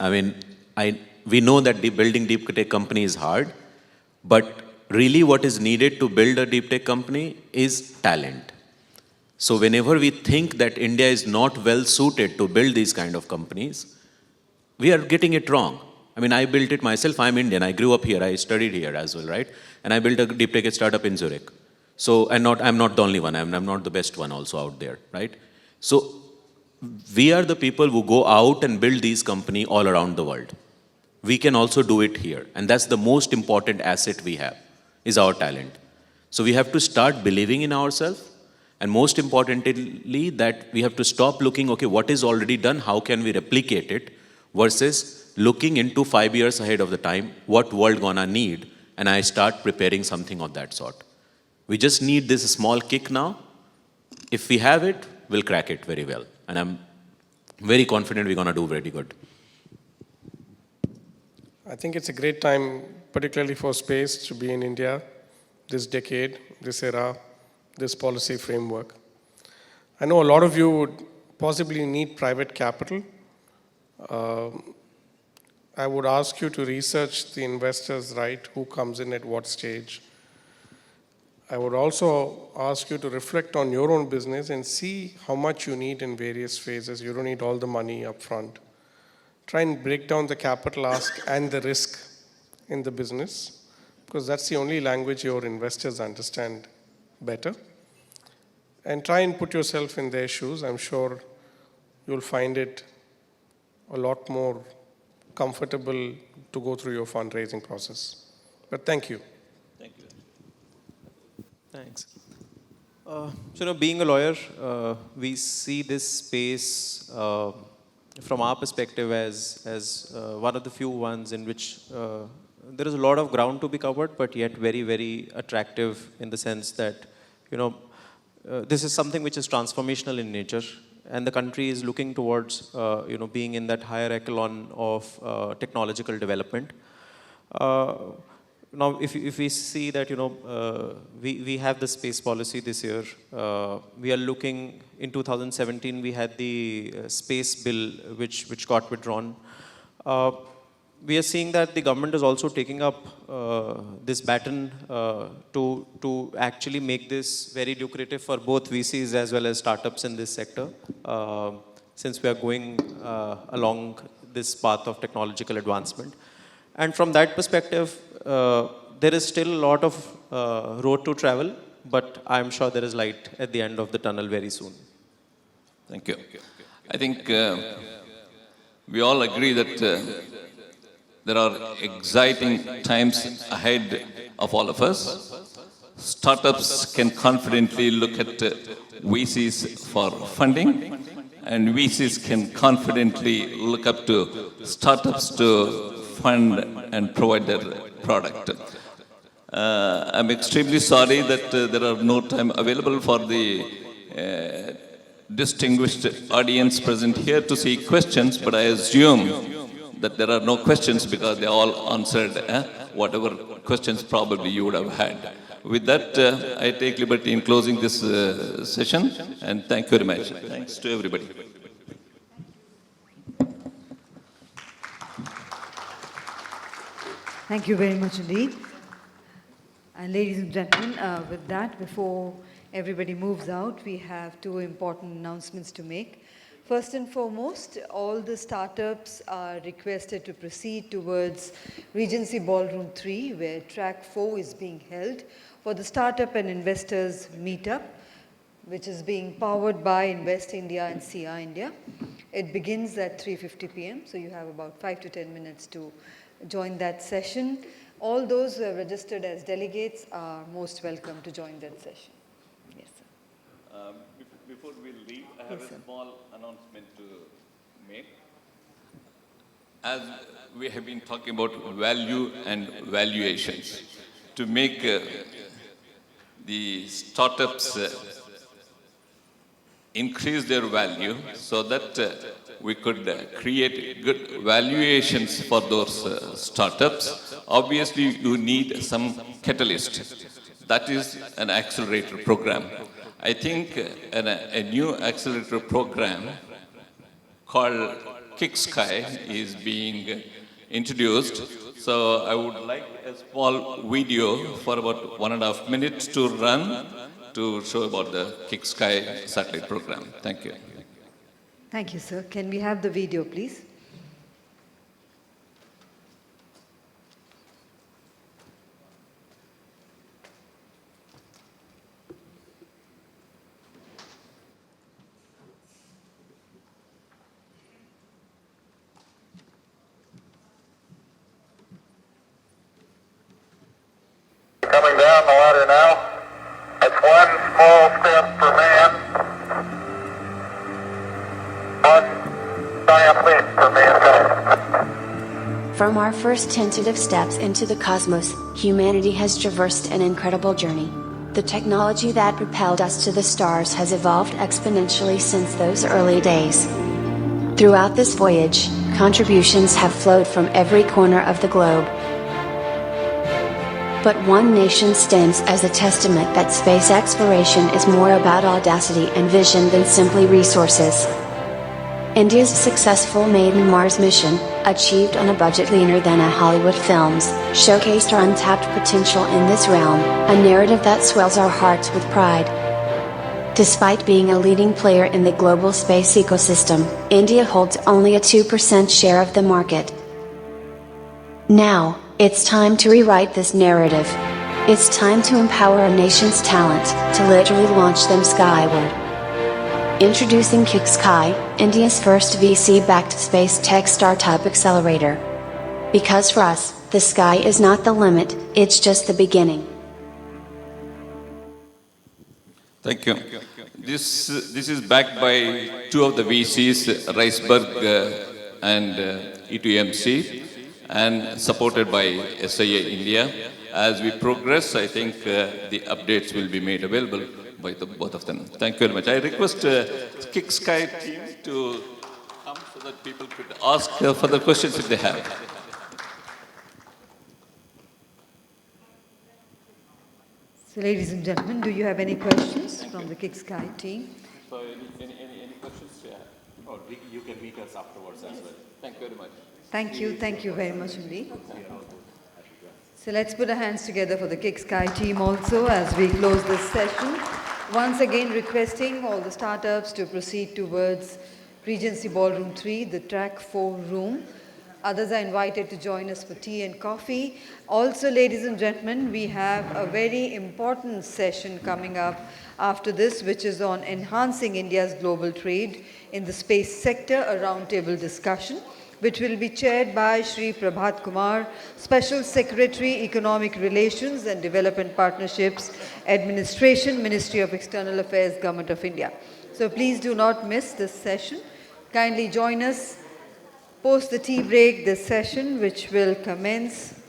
we know that building deep tech company is hard, but really what is needed to build a deep tech company is talent. So whenever we think that India is not well suited to build these kind of companies, we are getting it wrong. I built it myself. I'm Indian. I grew up here. I studied here as well, right? And I built a deep tech startup in Zurich. So, I'm not the only one. I'm not the best one also out there, right? So we are the people who go out and build these companies all around the world. We can also do it here. And that's the most important asset we have, is our talent. So we have to start believing in ourselves. And most importantly, that we have to stop looking, okay, what is already done, how can we replicate it, versus looking into 5 years ahead of the time, what world gonna need, and I start preparing something of that sort. We just need this small kick now. If we have it, we'll crack it very well. And I'm very confident we're gonna do very good. I think it's a great time, particularly for space, to be in India this decade, this era, this policy framework. I know a lot of you would possibly need private capital. I would ask you to research the investors, right, who comes in at what stage. I would also ask you to reflect on your own business and see how much you need in various phases. You don't need all the money up front. Try and break down the capital ask and the risk in the business, because that's the only language your investors understand better. And try and put yourself in their shoes. I'm sure you'll find it a lot more comfortable to go through your fundraising process. But thank you. Thank you. Thanks. Being a lawyer, we see this space from our perspective as one of the few ones in which there is a lot of ground to be covered, but yet very, very attractive in the sense that, this is something which is transformational in nature, and the country is looking towards, being in that higher echelon of technological development. Now, if we see that, we have the space policy this year, we are looking, in 2017, we had the space bill, which got withdrawn. We are seeing that the government is also taking up this baton to actually make this very lucrative for both VCs as well as startups in this sector, since we are going along this path of technological advancement. And from that perspective, there is still a lot of road to travel, but I'm sure there is light at the end of the tunnel very soon. Thank you. I think we all agree that there are exciting times ahead of all of us. Startups can confidently look at VCs for funding, and VCs can confidently look up to startups to fund and provide their product. I'm extremely sorry that there are no time available for the distinguished audience present here to see questions, but I assume that there are no questions because they all answered whatever questions probably you would have had. With that, I take liberty in closing this session, and thank you very much. Thanks to everybody. Thank you very much indeed. And ladies and gentlemen, with that, before everybody moves out, we have two important announcements to make. First and foremost, all the startups are requested to proceed towards Regency Ballroom 3, where track 4 is being held for the Startup and Investors Meetup, which is being powered by Invest India and SIA-INDIA. It begins at 3:50 p.m., so you have about 5 to 10 minutes to join that session. All those who have registered as delegates are most welcome to join that session. Yes, sir. Before we leave, I have a small announcement to make. As we have been talking about value and valuations, to make the startups increase their value so that we could create good valuations for those startups. Obviously, you need some catalyst. That is an accelerator program. I think a new accelerator program called KickSky is being introduced. So I would like a small video for about 1.5 minutes to run to show about the KickSky satellite program. Thank you. Thank you, sir. Can we have the video, please? Coming down the ladder now. It's one small step for man, one giant leap for mankind. From our first tentative steps into the cosmos, humanity has traversed an incredible journey. The technology that propelled us to the stars has evolved exponentially since those early days. Throughout this voyage, contributions have flowed from every corner of the globe. But one nation stands as a testament that space exploration is more about audacity and vision than simply resources. India's successful maiden Mars mission, achieved on a budget leaner than a Hollywood film's, showcased our untapped potential in this realm, a narrative that swells our hearts with pride. Despite being a leading player in the global space ecosystem, India holds only a 2% share of the market. Now, it's time to rewrite this narrative. It's time to empower our nation's talent, to literally launch them skyward. Introducing KickSky, India's first VC-backed space tech startup accelerator. Because for us, the sky is not the limit, it's just the beginning. Thank you. This is backed by two of the VCs, Riceberg and E2MC, and supported by SIA-INDIA. As we progress, I think the updates will be made available by both of them. Thank you very much. I request KickSky team to come so that people could ask further questions if they have. So, ladies and gentlemen, do you have any questions from the KickSky team? So, any questions? Yeah. Oh, you can meet us afterwards as well. Thank you very much. Thank you very much indeed. So let's put our hands together for the KickSky team also as we close this session. Once again requesting all the startups to proceed towards Regency Ballroom 3, the track 4 room. Others are invited to join us for tea and coffee. Also, ladies and gentlemen, we have a very important session coming up after this, which is on enhancing India's global trade in the space sector, a roundtable discussion, which will be chaired by Shri Prabhat Kumar, Special Secretary, Economic Relations and Development Partnerships, Administration, Ministry of External Affairs, Government of India. So please do not miss this session. Kindly join us post the tea break, this session, which will commence